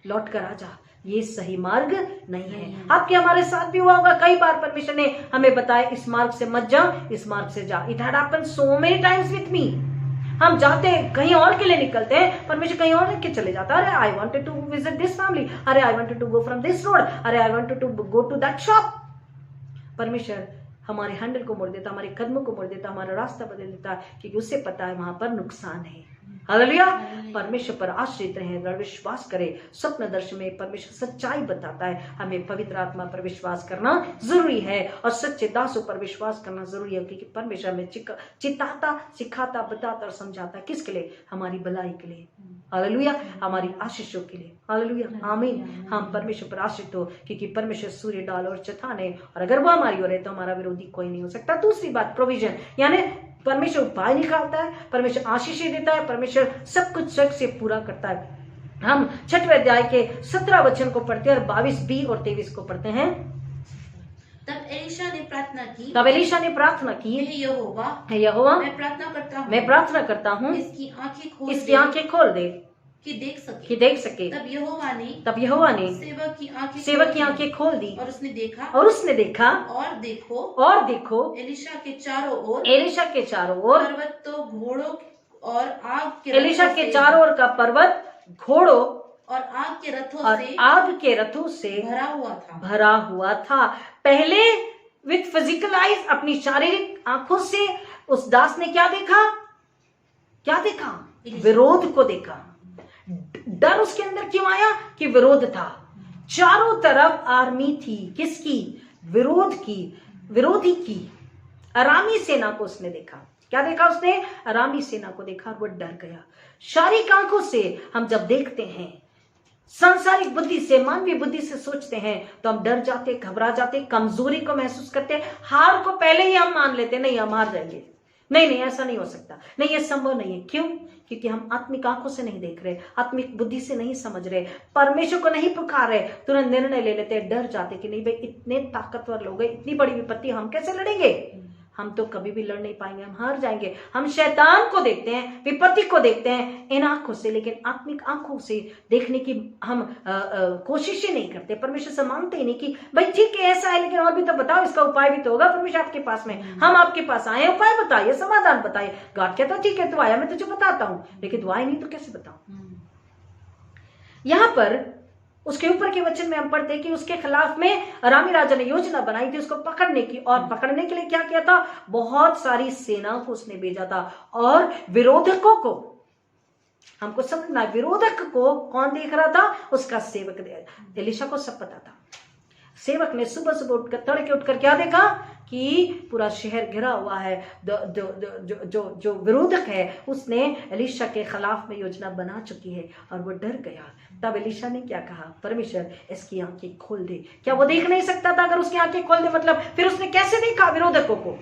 लौट कर आ जा, ये सही मार्ग नहीं है। आपके हमारे साथ भी हुआ होगा, कई बार परमेश्वर ने हमें बताया इस मार्ग से मत जा, इस मार्ग से जा। It had happened so many times with me. हम जाते कहीं और के लिए निकलते हैं, परमेश्वर कहीं और के चले जाता है। अरे I wanted to visit this family, अरे I wanted to go from this road, अरे I wanted to go to that shop. परमेश्वर हमारे हैंडल को मोड़ देता, हमारे कदमों को मोड़ देता, हमारा रास्ता बदल देता, क्योंकि उसे पता है वहां पर नुकसान है। हालेलुया। परमेश्वर पर आश्रित रहें, दृढ़ विश्वास करें। स्वप्न दर्शन में परमेश्वर सच्चाई बताता है, हमें पवित्र आत्मा पर विश्वास करना जरूरी है और सच्चे दासों पर विश्वास करना जरूरी है, क्योंकि परमेश्वर हमें चिताता, सिखाता, बताता और समझाता। किसके लिए? हमारी भलाई के लिए। हालेलुया। हमारी आशीषों के लिए। हालेलुया, आमीन। हम परमेश्वर पर आश्रित हो, क्योंकि परमेश्वर सूर्य, डाल और चट्टान है, और अगर वो हमारी ओर है तो हमारा विरोधी कोई नहीं हो सकता। दूसरी बात, प्रोविजन, यानी परमेश्वर उपाय निकालता है, परमेश्वर आशीष देता है, परमेश्वर सब कुछ स्वर्ग से पूरा करता है। हम 6वें अध्याय के 17 वचन को पढ़ते हैं और 22b और 23 को पढ़ते हैं। तब एलीशा ने प्रार्थना की, हे यहोवा, मैं प्रार्थना करता हूँ, इसकी आंखें खोल दे कि देख सके। तब यहोवा ने सेवक की आंखें खोल दी, और उसने देखा और देखो एलीशा के चारों ओर पर्वत तो घोड़ों और आग के एलीशा के चारों ओर का पर्वत घोड़ों और आग के रथों से भरा हुआ था। पहले विथ फिजिकल आईज, अपनी शारीरिक आंखों से उस दास ने क्या देखा? विरोध को देखा। डर उसके अंदर क्यों आया? कि विरोध था। चारों तरफ आर्मी थी, किसकी? विरोधी की अरामी सेना को उसने देखा। क्या देखा उसने? अरामी सेना को देखा, वो डर गया। शारीरिक आंखों से हम जब देखते हैं, सांसारिक बुद्धि से, मानवीय बुद्धि से सोचते हैं, तो हम डर जाते, घबरा जाते, कमजोरी को महसूस करते, हार को पहले ही हम मान लेते, नहीं हम हार जाएंगे, नहीं ऐसा नहीं हो सकता, नहीं ये संभव नहीं है। क्यों? क्योंकि हम आत्मिक आंखों से नहीं देख रहे, आत्मिक बुद्धि से नहीं समझ रहे, परमेश्वर को नहीं पुकार रहे, तुरंत निर्णय ले लेते, डर जाते कि नहीं भाई इतने ताकतवर लोग हैं, इतनी बड़ी विपत्ति, हम कैसे लड़ेंगे? हम तो कभी भी लड़ नहीं पाएंगे, हम हार जाएंगे। हम शैतान को देखते हैं, विपत्ति को देखते हैं इन आंखों से, लेकिन आत्मिक आंखों से देखने की हम कोशिश ही नहीं करते। परमेश्वर से मांगते ही नहीं कि भाई ठीक है ऐसा है, लेकिन और भी तो बताओ, इसका उपाय भी तो होगा। परमेश्वर आपके पास में, हम आपके पास आए, उपाय बताइए, समाधान बताइए। गॉड कहता ठीक है तू आया, मैं तुझे बताता हूं, लेकिन तू आए नहीं तो कैसे बताऊं? यहां पर उसके ऊपर के वचन में हम पढ़ते कि उसके खिलाफ में अरामी राजा ने योजना बनाई थी उसको पकड़ने की, और पकड़ने के लिए क्या किया था? बहुत सारी सेनाओं को उसने भेजा था। और विरोधकों को हमको समझना, विरोधक को कौन देख रहा था? उसका सेवक। एलीशा को सब पता था। सेवक ने सुबह सुबह उठकर, तड़के उठकर क्या देखा? कि पूरा शहर घिरा हुआ है। जो विरोधक है उसने एलीशा के खिलाफ में योजना बना चुकी है, और वो डर गया। तब एलीशा ने क्या कहा? परमेश्वर इसकी आंखें खोल दे। क्या वो देख नहीं सकता था? अगर उसकी आंखें खोल दे मतलब फिर उसने कैसे देखा विरोधकों को?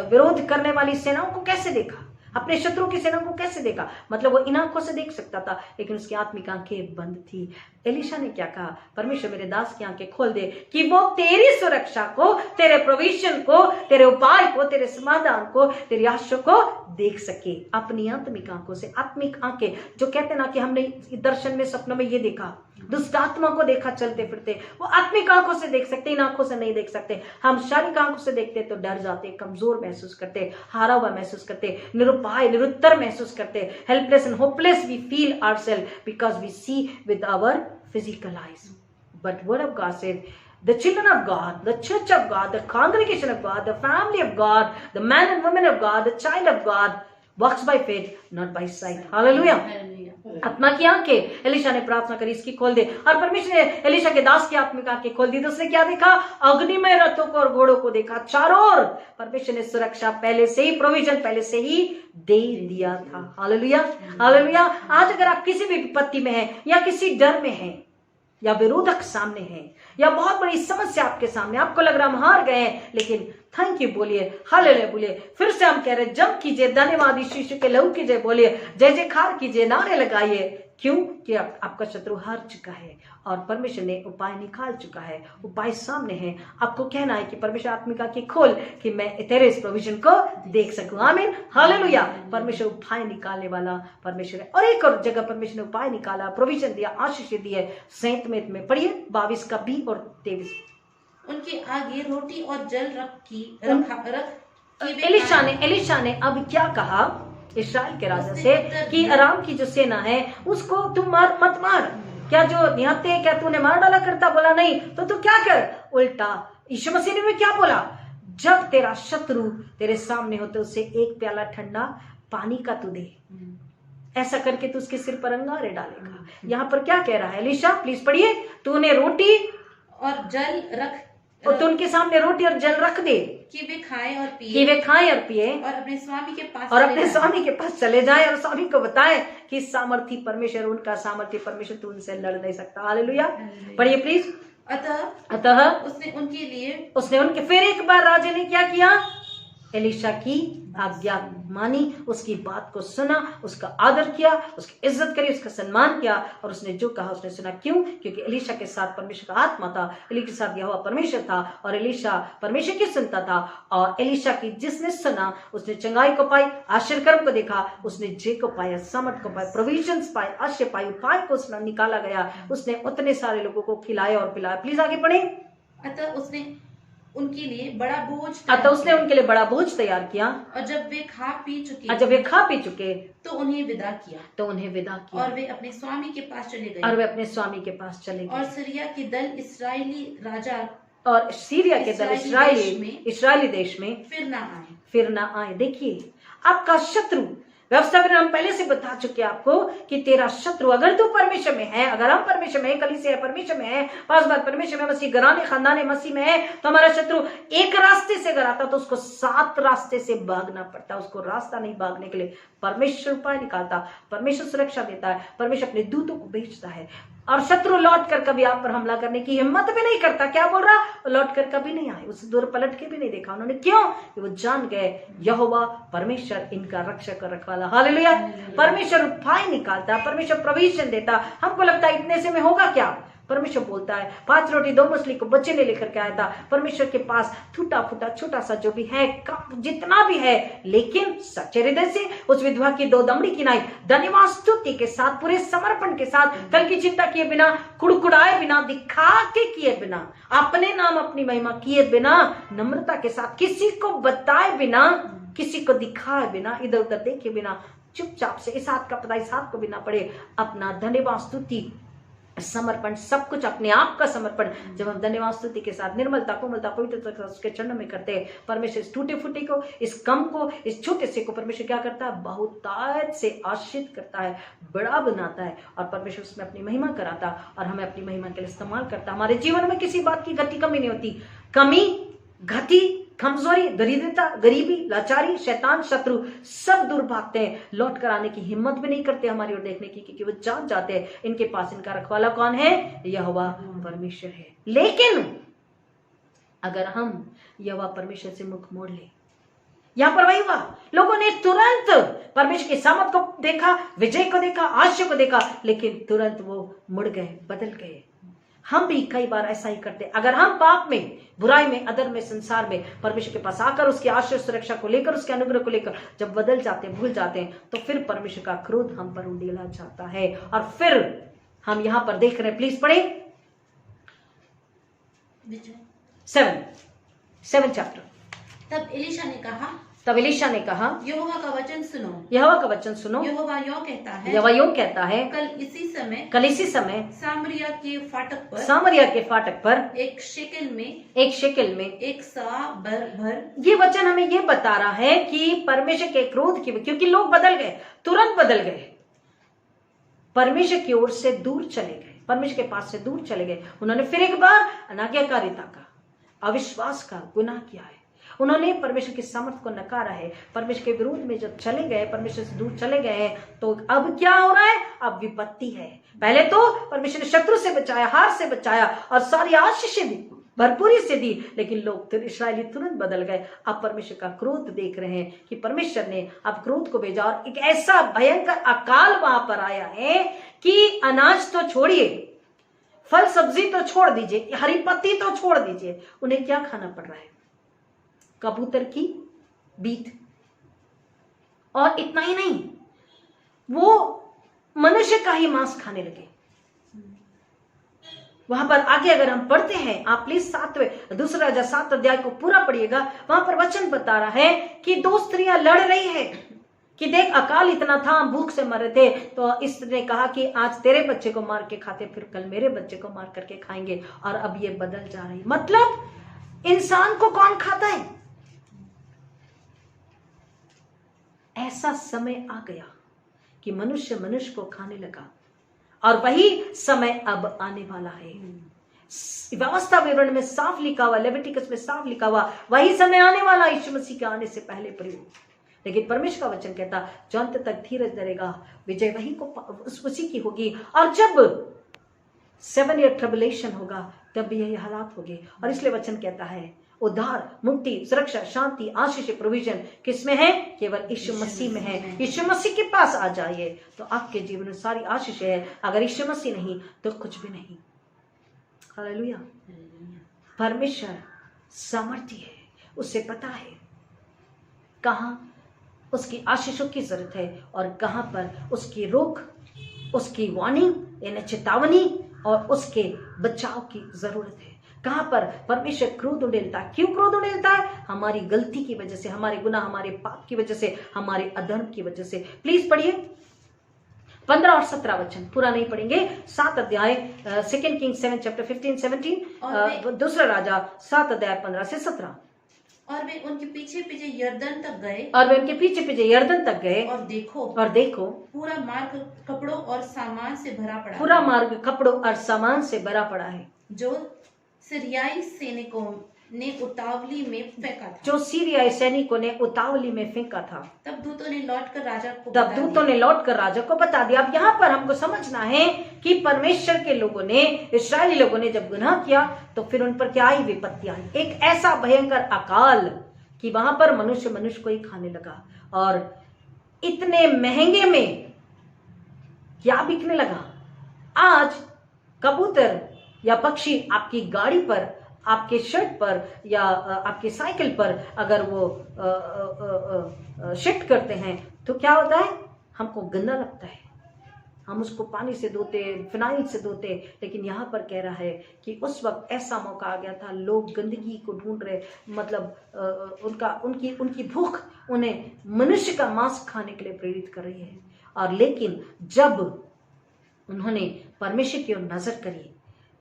विरोध करने वाली सेनाओं को कैसे देखा? अपने शत्रु की सेना को कैसे देखा? मतलब वो इन आंखों से देख सकता था, लेकिन उसकी आत्मिक आंखें बंद थी। एलीशा ने क्या कहा? परमेश्वर मेरे दास की आंखें खोल दे कि वो तेरी सुरक्षा को, तेरे प्रोविजन को, तेरे उपाय को, तेरे समाधान को, तेरी आशा को देख सके अपनी आत्मिक आंखों से। आत्मिक आंखें जो कहते ना कि हमने दर्शन में, सपनों में ये देखा, दुष्ट आत्मा को देखा चलते फिरते, वो आत्मिक आंखों से देख सकते, इन आंखों से नहीं देख सकते। हम शारीरिक आंखों से देखते तो डर जाते, कमजोर महसूस करते, हारा हुआ महसूस करते, निरुपाय, निरुत्तर महसूस करते, helpless and hopeless we feel ourself because we see with our physical eyes. But word of God says the children of God, the church of God, the congregation of God, the family of God, the man and woman of God, the child of God walks by faith, not by sight. Hallelujah. आत्मा की आंखें Elisha ने प्रार्थना करी, इसकी खोल दे। और परमेश्वर ने एलिशा के दास की आत्मिक आंखें खोल दी। तो उसने क्या देखा? अग्निमय रथों को और घोड़ों को देखा चारों ओर। परमेश्वर ने सुरक्षा पहले से ही, प्रोविजन पहले से ही दे दिया था। Hallelujah, hallelujah. आज अगर आप किसी भी विपत्ति में हैं, या किसी डर में हैं, या विरोधक सामने है, या बहुत बड़ी समस्या आपके सामने, आपको लग रहा हम हार गए हैं, लेकिन थैंक यू बोलिए, हालेलुया बोलिए। फिर से हम कह रहे हैं, जंप कीजिए, धन्यवाद यीशु के लहू कीजिए, बोलिए जय जयकार कीजिए, नारे लगाइए। क्यों? कि आपका शत्रु हार चुका है और परमेश्वर ने उपाय निकाल चुका है, उपाय सामने है। आपको कहना है कि परमेश्वर आत्मिका की खोल कि मैं तेरे इस प्रोविजन को देख सकूं। आमीन, हालेलुया। परमेश्वर उपाय निकालने वाला परमेश्वर है। और एक और जगह परमेश्वर ने उपाय निकाला, प्रोविजन दिया, आशीष दी है। सेंत में पढ़िए 22 का 20 और 23। उनके आगे रोटी और जल एलिशा ने अब क्या कहा इस्राएल के राजा से कि अराम की जो सेना है उसको तुम मत मार। क्या जो निहत्ते हैं, क्या तूने मार डाला करता? बोला नहीं। तो तू क्या कर? उल्टा यीशु मसीह ने क्या बोला? जब तेरा शत्रु तेरे सामने हो तो उसे एक प्याला ठंडा पानी का तू दे, ऐसा करके तू उसके सिर पर अंगारे डालेगा। यहाँ पर क्या कह रहा है एलिशा? प्लीज पढ़िए। तूने रोटी और जल रख, और तो उनके सामने रोटी और जल रख दे कि वे खाएं और पिए और अपने स्वामी के पास चले जाएं और स्वामी को बताएं कि सामर्थी परमेश्वर, उनका सामर्थी परमेश्वर तू उनसे लड़ नहीं सकता। हालेलुया, पढ़िए प्लीज। अतः उसने उनके फिर एक बार राजा ने क्या किया? एलिशा की आज्ञा मानी, उसकी बात को सुना, उसका आदर किया, उसकी इज्जत करी, उसका सम्मान किया, और उसने जो कहा उसने सुना। क्यों? क्योंकि एलिशा के साथ परमेश्वर का आत्मा था, एलिशा के साथ यहोवा परमेश्वर था, और एलिशा परमेश्वर की सुनता था। और एलिशा की जिसने सुना उसने चंगाई को पाई, आश्चर्य कर्म को देखा, उसने जय को पाया, समर्थ को पाया, प्रोविजंस पाए, आश्चर्य पाई, उपाय को उसने निकाला गया, उसने उतने सारे लोगों को खिलाया और पिलाया। प्लीज आगे पढ़े। अतः उसने उनके लिए बड़ा बड़ा बोझ तैयार किया। और जब वे खा पी चुके तो उन्हें विदा किया और वे अपने स्वामी के पास चले गए। और सीरिया के दल इस्राएली देश में फिर ना आए। देखिए, आपका शत्रु व्यवस्था में हम पहले से बता चुके आपको कि तेरा शत्रु, अगर तू परमेश्वर में है, अगर हम परमेश्वर में है, कलीसिया परमेश्वर में है, पास बात परमेश्वर में, मसीह घराने खानदाने मसीह में है, तो हमारा शत्रु एक रास्ते से अगर आता तो उसको 7 रास्ते से भागना पड़ता। उसको रास्ता नहीं भागने के लिए परमेश्वर उपाय निकालता, परमेश्वर सुरक्षा देता है, परमेश्वर अपने दूतों को भेजता है। और शत्रु लौट कर कभी आप पर हमला करने की हिम्मत भी नहीं करता। क्या बोल रहा? लौट कर कभी नहीं आए, उस दूर पलट के भी नहीं देखा उन्होंने। क्यों? कि वो जान गए यहोवा परमेश्वर इनका रक्षक और रखवाला। हालेलुया। परमेश्वर उपाय निकालता, परमेश्वर प्रोविजन देता। हमको लगता है इतने से में होगा क्या? परमेश्वर बोलता है 5 रोटी 2 मछली को बच्चे ने लेकर के आया था। परमेश्वर के पास टूटा फूटा छोटा सा जो भी है, जितना भी है, लेकिन सच्चे हृदय से उस विधवा की 2 दमड़ी किनाई धन्यवाद स्तुति के साथ, पूरे समर्पण के साथ, कल की चिंता किए बिना, कुड़कुड़ाए बिना, दिखा के किए बिना, अपने नाम अपनी महिमा किए बिना, नम्रता के साथ, किसी को बताए बिना, किसी को दिखाए बिना, इधर उधर देखे बिना, चुपचाप से इस हाथ का पता इस हाथ को भी ना पड़े, अपना धन्यवाद स्तुति समर्पण, सब कुछ अपने आप का समर्पण जब हम धन्यवाद स्तुति के साथ निर्मलता कोमलता पवित्रता उसके चरणों में करते हैं, परमेश्वर इस टूटे फूटे को, इस कम को, इस छोटे से को परमेश्वर क्या करता है? बहुतायत से आशीष करता है, बड़ा बनाता है, और परमेश्वर उसमें अपनी महिमा कराता और हमें अपनी महिमा के लिए इस्तेमाल करता। हमारे जीवन में किसी बात की घटी कमी नहीं होती। कमी, घटी, कमजोरी, दरिद्रता, गरीबी, लाचारी, शैतान, शत्रु सब दूर भागते हैं, लौट कर आने की हिम्मत भी नहीं करते हमारी ओर देखने की, क्योंकि वो जान जाते हैं इनके पास इनका रखवाला कौन है? यहोवा परमेश्वर है। लेकिन अगर हम यहोवा परमेश्वर से मुख मोड़ ले, यहां पर वही हुआ, लोगों ने तुरंत परमेश्वर की सामर्थ को देखा, विजय को देखा, आश्चर्य को देखा, लेकिन तुरंत वो मुड़ गए, बदल गए। हम भी कई बार ऐसा ही करते हैं। अगर हम पाप में, बुराई में, अधर्म में, संसार में परमेश्वर के पास आकर उसकी आशीष सुरक्षा को लेकर, उसके अनुग्रह को लेकर जब बदल जाते हैं, भूल जाते हैं, तो फिर परमेश्वर का क्रोध हम पर उंडेला जाता है। और फिर हम यहां पर देख रहे हैं, प्लीज पढ़े 7 चैप्टर। तब एलिशा ने कहा, तब एलीशा ने कहा, यहोवा का वचन सुनो, यहोवा का वचन सुनो। यहोवा यूं कहता है, यहोवा यूं कहता है, कल इसी समय सामरिया के फाटक पर एक शेकेल में एक सा भर। ये वचन हमें ये बता रहा है कि परमेश्वर के क्रोध की, क्योंकि लोग बदल गए, तुरंत बदल गए, परमेश्वर की ओर से दूर चले गए, परमेश्वर के पास से दूर चले गए। उन्होंने फिर एक बार अनाज्ञाकारिता का, अविश्वास का गुनाह किया है। उन्होंने परमेश्वर की सामर्थ को नकारा है। परमेश्वर के विरोध में जब चले गए, परमेश्वर से दूर चले गए हैं, तो अब क्या हो रहा है? अब विपत्ति है। पहले तो परमेश्वर ने शत्रु से बचाया, हार से बचाया और सारी आशीषें दी, भरपूरी से दी, लेकिन लोग इस्राएली तुरंत बदल गए। अब परमेश्वर का क्रोध देख रहे हैं कि परमेश्वर ने अब क्रोध को भेजा और एक ऐसा भयंकर अकाल वहां पर आया है कि अनाज तो छोड़िए, फल सब्जी तो छोड़ दीजिए, हरी पत्ती तो छोड़ दीजिए, उन्हें क्या खाना पड़ रहा है? कबूतर की बीट। और इतना ही नहीं, वो मनुष्य का ही मांस खाने लगे। वहां पर आगे अगर हम पढ़ते हैं, आप प्लीज 2 राजा 7 अध्याय को पूरा पढ़िएगा, वहां पर वचन बता रहा है कि 2 स्त्रियां लड़ रही है कि देख अकाल इतना था, हम भूख से मर रहे थे, तो इसने कहा कि आज तेरे बच्चे को मार के खाते, फिर कल मेरे बच्चे को मार करके खाएंगे, और अब ये बदल जा रही। मतलब इंसान को कौन खाता है? ऐसा समय आ गया कि मनुष्य मनुष्य को खाने लगा, और वही समय अब आने वाला है। व्यवस्था विवरण में साफ लिखा हुआ, लेविटिकस में साफ लिखा हुआ, वही समय आने वाला यीशु मसीह के आने से पहले प्रयोग। लेकिन परमेश्वर का वचन कहता, जो अंत तक धीरज धरेगा, विजय वही को उसी की होगी। और जब 7 ईयर ट्रिबुलेशन होगा, तब भी यही हालात होंगे। और इसलिए वचन कहता है, उद्धार, मुक्ति, सुरक्षा, शांति, आशीष, प्रोविजन किसमें है? केवल यीशु मसीह में है। यीशु मसीह के पास आ जाइए तो आपके जीवन में सारी आशीष है। अगर यीशु मसीह नहीं तो कुछ भी नहीं। हालेलुया। परमेश्वर सामर्थ्य है, उसे पता है कहां उसकी आशीषों की जरूरत है और कहां पर उसकी रोक, उसकी वार्निंग यानी चेतावनी और उसके बचाव की जरूरत है। कहां पर परमेश्वर क्रोध उड़ेलता है? क्यों क्रोध उड़ेलता है? हमारी गलती की वजह से, हमारे गुनाह, हमारे पाप की वजह से, हमारे अधर्म की वजह से। प्लीज पढ़िए 15 और 17 वचन, पूरा नहीं पढ़ेंगे। 7 अध्याय 2 किंग्स 7 चैप्टर 15-17, 2 राजा 7 अध्याय 15 से 17। और वे उनके पीछे पीछे यरदन तक गए, और देखो पूरा मार्ग कपड़ों और सामान से भरा पड़ा, पूरा मार्ग कपड़ों और सामान से भरा पड़ा है, जो सीरियाई सैनिकों ने उतावली में फेंका था, तब दूतों ने लौटकर राजा को बता दिया। अब यहाँ पर हमको समझना है कि परमेश्वर के लोगों ने, इस्राएली लोगों ने जब गुनाह किया तो फिर उन पर क्या आई? विपत्ति आई, एक ऐसा भयंकर अकाल कि वहां पर मनुष्य मनुष्य को ही खाने लगा। और इतने महंगे में क्या बिकने लगा? आज कबूतर या पक्षी आपकी गाड़ी पर, आपके शर्ट पर या आपके साइकिल पर अगर वो शिफ्ट करते हैं तो क्या होता है? हमको गंदा लगता है, हम उसको पानी से धोते, फिनाइल से धोते। लेकिन यहाँ पर कह रहा है कि उस वक्त ऐसा मौका आ गया था, लोग गंदगी को ढूंढ रहे, मतलब उनकी भूख उन्हें मनुष्य का मांस खाने के लिए प्रेरित कर रही है। और लेकिन जब उन्होंने परमेश्वर की ओर नजर करी,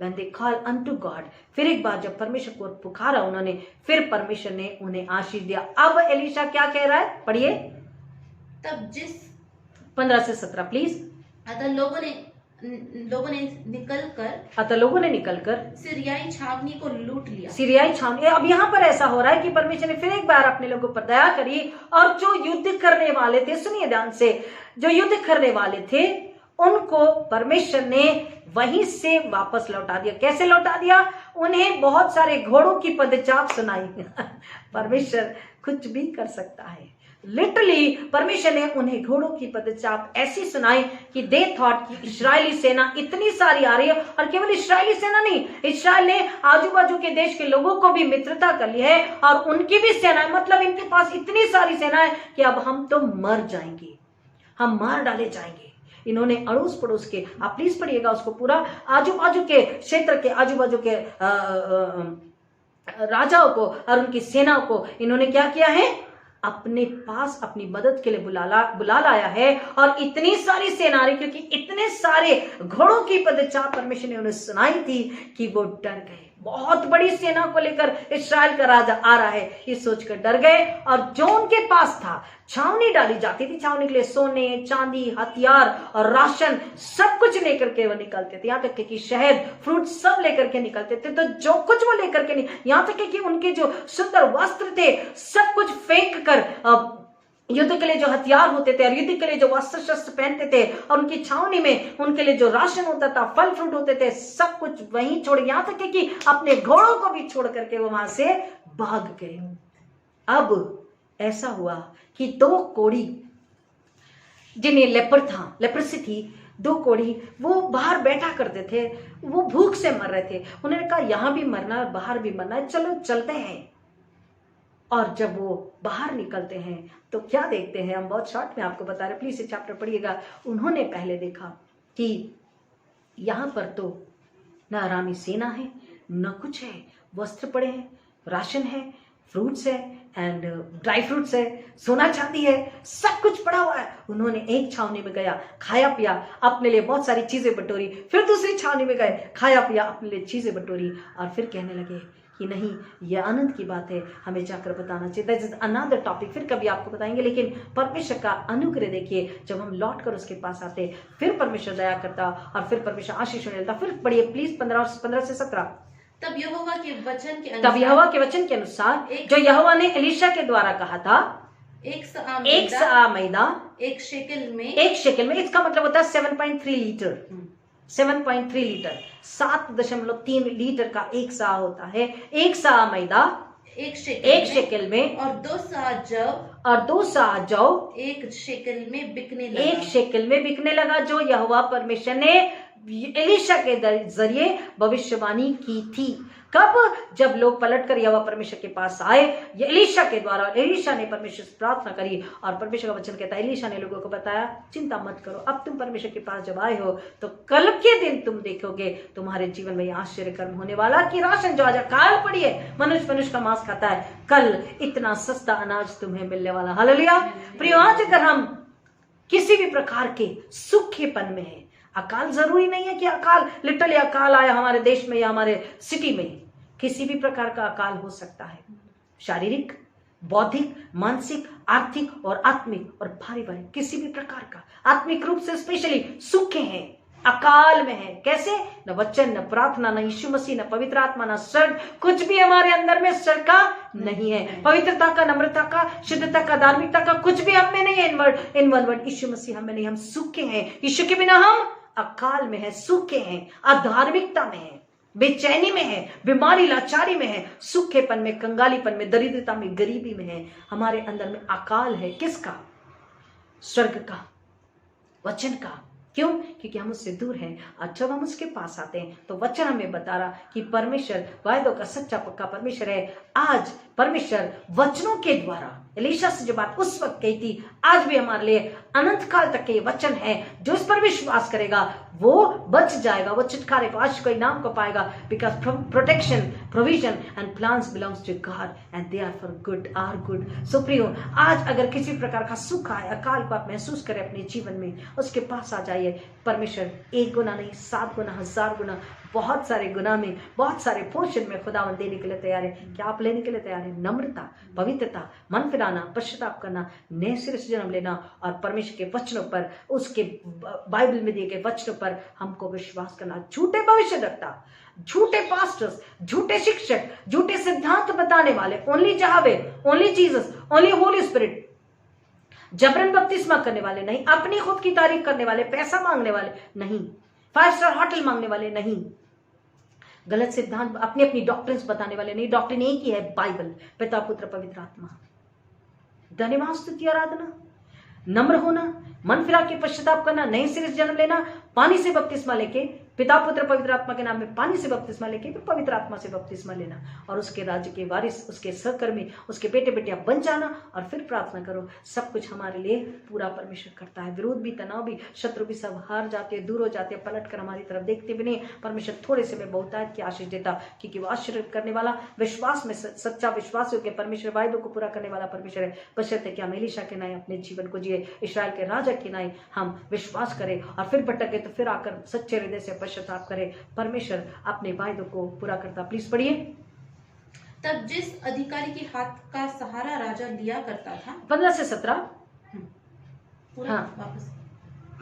when they call unto God, फिर एक बार जब परमेश्वर को पुकारा उन्होंने, फिर परमेश्वर ने उन्हें आशीष दिया। अब एलीशा क्या कह रहा है? पढ़िए तब जिस 15 से 17 प्लीज। अतः लोगों ने निकलकर सीरियाई छावनी को लूट लिया। सीरियाई छावनी। अब यहाँ पर ऐसा हो रहा है कि परमेश्वर ने फिर एक बार अपने लोगों पर दया करी, और जो युद्ध करने वाले थे, सुनिए ध्यान से, जो युद्ध करने वाले थे उनको परमेश्वर ने वहीं से वापस लौटा दिया। कैसे लौटा दिया? उन्हें बहुत सारे घोड़ों की पदचाप सुनाई। परमेश्वर कुछ भी कर सकता है। लिटरली परमेश्वर ने उन्हें घोड़ों की पदचाप ऐसी सुनाई कि दे थॉट कि इस्राएली सेना इतनी सारी आ रही है। और केवल इस्राएली सेना नहीं, इस्राएल ने आजू बाजू के देश के लोगों को भी मित्रता कर ली है और उनकी भी सेना है। मतलब इनके पास इतनी सारी सेना है कि अब हम तो मर जाएंगे, हम मार डाले जाएंगे। इन्होंने अड़ोस पड़ोस के, आप प्लीज पढ़िएगा उसको पूरा, आजू बाजू के क्षेत्र के, आजू बाजू के राजाओं को और उनकी सेनाओं को इन्होंने क्या किया है? अपने पास अपनी मदद के लिए बुला लाया है। और इतनी सारी सेनाएं, क्योंकि इतने सारे घोड़ों की पदचाल परमेश्वर ने उन्हें सुनाई थी कि वो डर गए। बहुत बड़ी सेना को लेकर इस्राएल का राजा आ रहा है, ये सोचकर डर गए। और जो उनके पास था, छावनी डाली जाती थी, छावनी के लिए सोने चांदी हथियार और राशन सब कुछ लेकर के वो निकलते थे। यहाँ तक कि शहद फ्रूट सब लेकर के निकलते थे। तो जो कुछ वो लेकर के यहाँ तक कि उनके जो सुंदर वस्त्र थे सब कुछ फेंक कर युद्ध के लिए जो हथियार होते थे और युद्ध के लिए जो वस्त्र शस्त्र पहनते थे और उनकी छावनी में उनके लिए जो राशन होता था, फल फ्रूट होते थे, सब कुछ वहीं छोड़, यहाँ तक कि अपने घोड़ों को भी छोड़ करके वो वहां से भाग गए। अब ऐसा हुआ कि 2 कोढ़ी जिन्हें लेपर था, लेप्रेसी थी, 2 कोढ़ी वो बाहर बैठा करते थे, वो भूख से मर रहे थे। उन्होंने कहा यहां भी मरना है, बाहर भी मरना है, चलो चलते हैं। और जब वो बाहर निकलते हैं तो क्या देखते हैं, हम बहुत शॉर्ट में आपको बता रहे, प्लीज ये चैप्टर पढ़िएगा। उन्होंने पहले देखा कि यहां पर तो न आरामी सेना है, न कुछ है, वस्त्र पड़े हैं, राशन है, फ्रूट्स है एंड ड्राई फ्रूट्स है, सोना चांदी है, सब कुछ पड़ा हुआ है। उन्होंने एक छावनी में गया, खाया पिया, अपने लिए बहुत सारी चीजें बटोरी, फिर दूसरी छावनी में गए, खाया पिया, अपने लिए चीजें बटोरी, और फिर कहने लगे कि नहीं, ये आनंद की बात है, हमें जाकर बताना चाहिए। दैट इज अनदर टॉपिक, फिर कभी आपको बताएंगे। लेकिन परमेश्वर का अनुग्रह देखिए, जब हम लौट कर उसके पास आते, फिर परमेश्वर दया करता और फिर परमेश्वर आशीष देता। फिर पढ़िए प्लीज 15 से 17। तब यहोवा के वचन के अनुसार जो यहोवा ने एलीशा के द्वारा कहा था, एक सआ मैदा एक शेकेल में, इसका मतलब होता है 7.3 लीटर, 7.3 लीटर, 7.3 लीटर का एक सा होता है। एक सा मैदा एक शेकेल में, और 2 सा जौ एक शेकेल में बिकने लगा, जो यहोवा परमेश्वर ने एलीशा के जरिए भविष्यवाणी की थी। कब? जब लोग पलटकर यहोवा परमेश्वर के पास आए, ये एलीशा के द्वारा, एलीशा ने परमेश्वर से प्रार्थना करी और परमेश्वर का वचन कहता है, एलीशा ने लोगों को बताया चिंता मत करो, अब तुम परमेश्वर के पास जब आए हो तो कल के दिन तुम देखोगे तुम्हारे जीवन में आश्चर्य कर्म होने वाला कि राशन जो आज अकाल पड़ी है, मनुष्य का मांस खाता है, कल इतना सस्ता अनाज तुम्हें मिलने वाला। हालेलुया। प्रियो, आज अगर हम किसी भी प्रकार के सूखेपन में है, अकाल जरूरी नहीं है कि अकाल लिटरली अकाल आया हमारे देश में या हमारे सिटी में, किसी भी प्रकार का अकाल हो सकता है, शारीरिक, बौद्धिक, मानसिक, आर्थिक और आत्मिक और पारिवारिक, किसी भी प्रकार का। आत्मिक रूप से स्पेशली सूखे हैं, अकाल में है। कैसे? न वचन, न प्रार्थना, न यीशु मसीह, न पवित्र आत्मा, न स्वर्ग, कुछ भी हमारे अंदर में स्वर्ग का नहीं है। पवित्रता का, नम्रता का, शुद्धता का, धार्मिकता का कुछ भी हम में नहीं है। इनवर्ड यीशु मसीह हमें नहीं, हम सूखे हैं। यीशु के बिना हम अकाल में है, सूखे हैं, अधार्मिकता में है, बेचैनी में है, बीमारी लाचारी में है, सूखेपन में, कंगालीपन में, दरिद्रता में, गरीबी में है। हमारे अंदर में अकाल है। किसका? स्वर्ग का, वचन का। क्यों? क्योंकि हम उससे दूर हैं। और जब हम उसके पास आते हैं तो वचन हमें बता रहा कि परमेश्वर वायदों का सच्चा पक्का परमेश्वर है। आज परमेश्वर वचनों के द्वारा एलीशा से जो बात उस वक्त कही थी, आज भी हमारे लिए अनंत काल तक के वचन है। जो इस पर विश्वास करेगा वो बच जाएगा, वो छुटकारे को, आशीष को, इनाम को पाएगा। Because protection, provision and plans belongs to God and they are for good, are good. So प्रियो, आज अगर किसी प्रकार का सूखा है, अकाल को आप महसूस करें अपने जीवन में, उसके पास आ जाइए। परमेश्वर 1 गुना नहीं, 7 गुना, 1000 गुना, बहुत सारे गुना में, बहुत सारे पोर्शन में खुदावंद देने के लिए तैयार है। क्या आप लेने के लिए तैयार है? नम्रता, पवित्रता, मन फिराना, पश्चाताप करना, नए सिरे से जन्म लेना और परमेश्वर के वचनों पर, उसके बाइबल में दिए गए वचनों पर हमको विश्वास करना। झूठे भविष्यद्वक्ता, झूठे पास्टर्स, झूठे शिक्षक, झूठे सिद्धांत बताने वाले, only Yahweh, only Jesus, only Holy Spirit, जबरन बपतिस्मा करने वाले नहीं, अपनी खुद की तारीफ करने वाले, पैसा मांगने वाले नहीं, 5 स्टार होटल मांगने वाले नहीं, गलत सिद्धांत, अपनी अपनी डॉक्ट्रिन्स बताने वाले नहीं। डॉक्ट्रिन एक ही है, बाइबल, पिता, पुत्र, पवित्र आत्मा। धन्यवाद, स्तुति, आराधना, नम्र होना, मन फिरा के पश्चाताप करना, नए सिरे से जन्म लेना, पानी से बपतिस्मा लेके पिता पुत्र पवित्र आत्मा के नाम में पानी से बपतिस्मा लेके फिर पवित्र आत्मा से बपतिस्मा लेना और उसके राज्य के वारिस, उसके सहकर्मी, उसके बेटे बेटियां बन जाना और फिर प्रार्थना करो। सब कुछ हमारे लिए पूरा परमेश्वर करता है। विरोध भी, तनाव भी, शत्रु भी सब हार जाते हैं, दूर हो जाते हैं, पलट कर हमारी तरफ देखते भी नहीं। परमेश्वर थोड़े से में बहुतायत की आशीष देता, क्योंकि वो आशीर्वाद करने वाला, विश्वास में सच्चा विश्वास होकर परमेश्वर वायदों को पूरा करने वाला परमेश्वर है। बशर्ते कि हम एलीशा के नाई अपने जीवन को जिए, इस्राएल के राजा के नाई हम विश्वास करें और फिर भटक गए तो फिर आकर सच्चे हृदय से पश्चाताप करें। परमेश्वर अपने वायदों को पूरा करता। प्लीज पढ़िए। तब जिस अधिकारी के हाथ का सहारा राजा लिया करता था, 15 से 17, हाँ वापस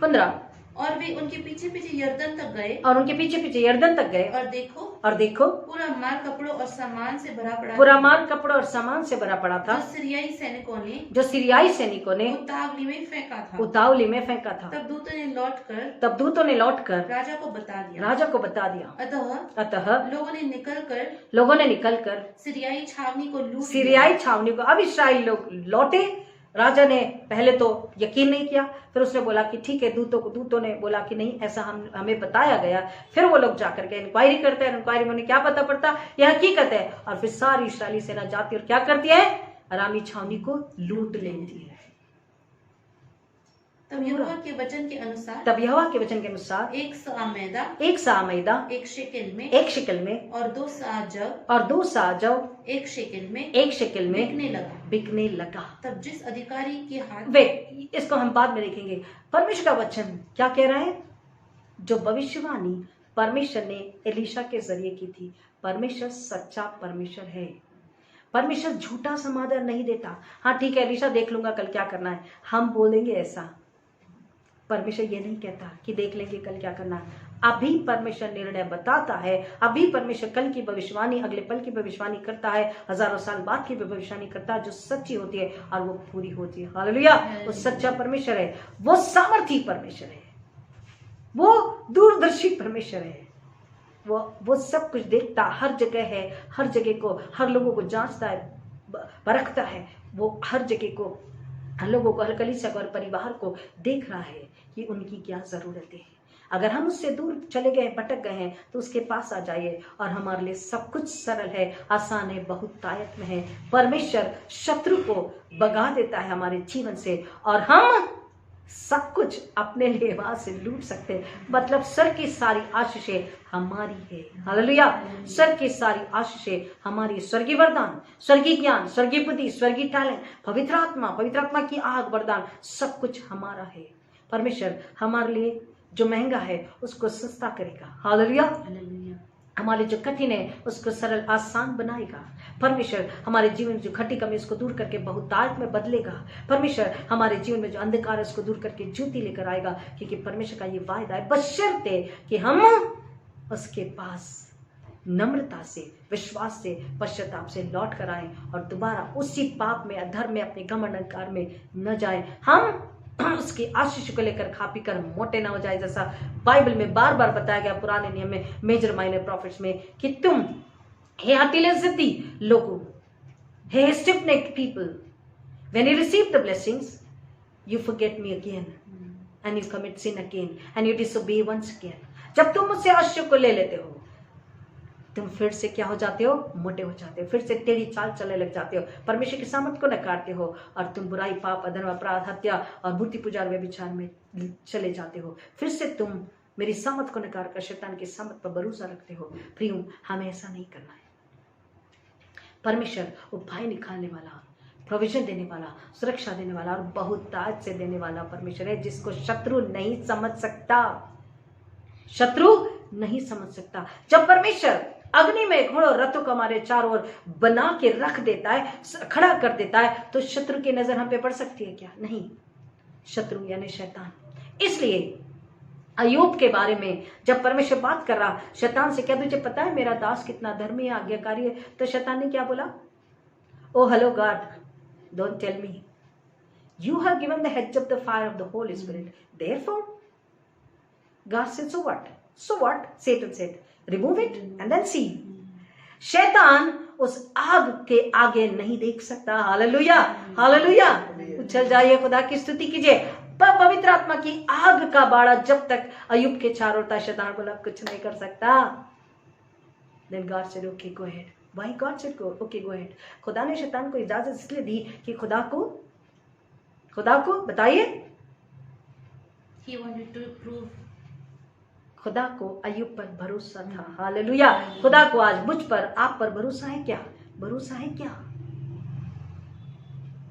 15, और वे उनके पीछे पीछे यरदन तक गए, और उनके पीछे पीछे यरदन तक गए, और देखो पूरा माल कपड़ों और सामान से भरा पड़ा, पूरा माल कपड़ों और सामान से भरा पड़ा था, जो सीरियाई सैनिकों ने उतावली में फेंका था। तब दूतों ने लौटकर राजा को बता दिया। अतः लोगों ने निकलकर सीरियाई छावनी को अब इस्राएल लोग लौटे। राजा ने पहले तो यकीन नहीं किया, फिर उसने बोला कि ठीक है, दूतों ने बोला कि नहीं, ऐसा हमें बताया गया। फिर वो लोग जाकर के इंक्वायरी करते हैं, इंक्वायरी में उन्हें क्या पता पड़ता, यह हकीकत है। और फिर सारी इस्राएली सेना जाती और क्या करती है, अरामी छावनी को लूट लेती है। तब यहोवा के वचन के अनुसार एक सा मैदा एक शिकल में और 2 सा जौ एक शिकल में बिकने लगा। तब जिस अधिकारी के हाथ, वे इसको हम बाद में देखेंगे। परमेश्वर का वचन क्या कह रहा है, जो भविष्यवाणी परमेश्वर ने एलीशा के जरिए की थी। परमेश्वर सच्चा परमेश्वर है। परमेश्वर झूठा समाधान नहीं देता। हाँ ठीक है, एलीशा देख लूंगा कल क्या करना है, हम बोलेंगे ऐसा। परमेश्वर ये नहीं कहता कि देख लेंगे कल क्या करना है। अभी परमेश्वर निर्णय बताता है। अभी परमेश्वर कल की भविष्यवाणी, अगले पल की भविष्यवाणी करता है, हजारों साल बाद की भविष्यवाणी करता है, जो सच्ची होती है और वो पूरी होती है। हालेलुया। वो सच्चा परमेश्वर है, वो सामर्थी परमेश्वर है, वो दूरदर्शी परमेश्वर है। वो सब कुछ देखता, हर जगह है, हर जगह को, हर लोगों को जांचता है, परखता है। वो हर जगह को, हर लोगों को, हर कलीसिया को, हर परिवार को देख रहा है कि उनकी क्या जरूरतें हैं। अगर हम उससे दूर चले गए, भटक गए हैं, तो उसके पास आ जाइए और हमारे लिए सब कुछ सरल है, आसान है, बहुत ताकत में है। परमेश्वर शत्रु को भगा देता है हमारे जीवन से और हम सब कुछ अपने लिए वहां से लूट सकते हैं। मतलब स्वर्ग की सारी आशीषें हमारी है। हालेलुया। स्वर्ग की सारी आशीषें हमारी, स्वर्गीय वरदान, स्वर्गीय ज्ञान, स्वर्गीय बुद्धि, स्वर्गीय टैलेंट, पवित्र आत्मा की आग, वरदान, सब कुछ हमारा है। परमेश्वर हमारे लिए जो महंगा है उसको सस्ता करेगा। हालेलुया। हमारे जो कठिन है उसको सरल आसान बनाएगा। परमेश्वर हमारे जीवन में जो खट्टी कमी उसको दूर करके बहुतायत में बदलेगा। परमेश्वर हमारे जीवन में जो अंधकार है उसको दूर करके ज्योति लेकर आएगा, क्योंकि परमेश्वर का ये वायदा है, बशर्ते कि हम उसके पास नम्रता से, विश्वास से, पश्चाताप से लौट कर आए और दोबारा उसी पाप में, अधर्म में, अपने घमंड अहंकार में न जाए। हम उसकी आशीष को लेकर खा पी कर मोटे ना हो जाए, जैसा बाइबल में बार बार बताया गया पुराने नियम में, मेजर माइनर प्रॉफिट्स में, कि तुम हे हठीले जिद्दी लोगों, हे stiff necked people, when you receive the blessings you forget me again and you commit sin again and you disobey once again. जब तुम मुझसे आशीष को ले लेते हो, तुम फिर से क्या हो जाते हो, मोटे हो जाते हो, फिर से टेढ़ी चाल चलने लग जाते हो, परमेश्वर की सामर्थ को नकारते हो और तुम बुराई, पाप, अधर्म, अपराध, हत्या और मूर्ति पूजा, व्यभिचार में चले जाते हो। फिर से तुम मेरी सामर्थ को नकार कर शैतान की सामर्थ पर भरोसा रखते हो। प्रियो, हमें ऐसा नहीं करना है। परमेश्वर उपाय निकालने वाला, प्रोविजन देने वाला, सुरक्षा देने वाला और बहुत ताज से देने वाला परमेश्वर है, जिसको शत्रु नहीं समझ सकता। शत्रु नहीं समझ सकता। जब परमेश्वर अग्नि में घोड़ों रथों को हमारे चारों ओर बना के रख देता है, खड़ा कर देता है, तो शत्रु की नजर हम पे पड़ सकती है क्या? नहीं। शत्रु यानी शैतान। इसलिए अय्यूब के बारे में जब परमेश्वर बात कर रहा, शैतान से, क्या तुझे पता है मेरा दास कितना धर्मी है, आज्ञाकारी है? तो शैतान ने क्या बोला? Oh hello God, don't tell me, you have given the heads of the fire of the Holy Spirit, therefore God said, so what? So what? Satan said, remove it and then see. शैतान उस आग के आगे नहीं देख सकता। Hallelujah, hallelujah. उछल जाइए, खुदा की स्तुति कीजिए। पवित्र आत्मा की आग का बाड़ा जब तक अय्यूब के चारों था, शैतान बोला कुछ नहीं कर सकता। Then God said, okay, go ahead. Why God said, go, okay, go ahead. खुदा ने शैतान को इजाजत इसलिए दी कि खुदा को बताइए, He wanted to prove. खुदा को अय्यूब पर भरोसा था। हालेलुया। खुदा को आज मुझ पर, आप पर भरोसा है क्या? भरोसा है क्या?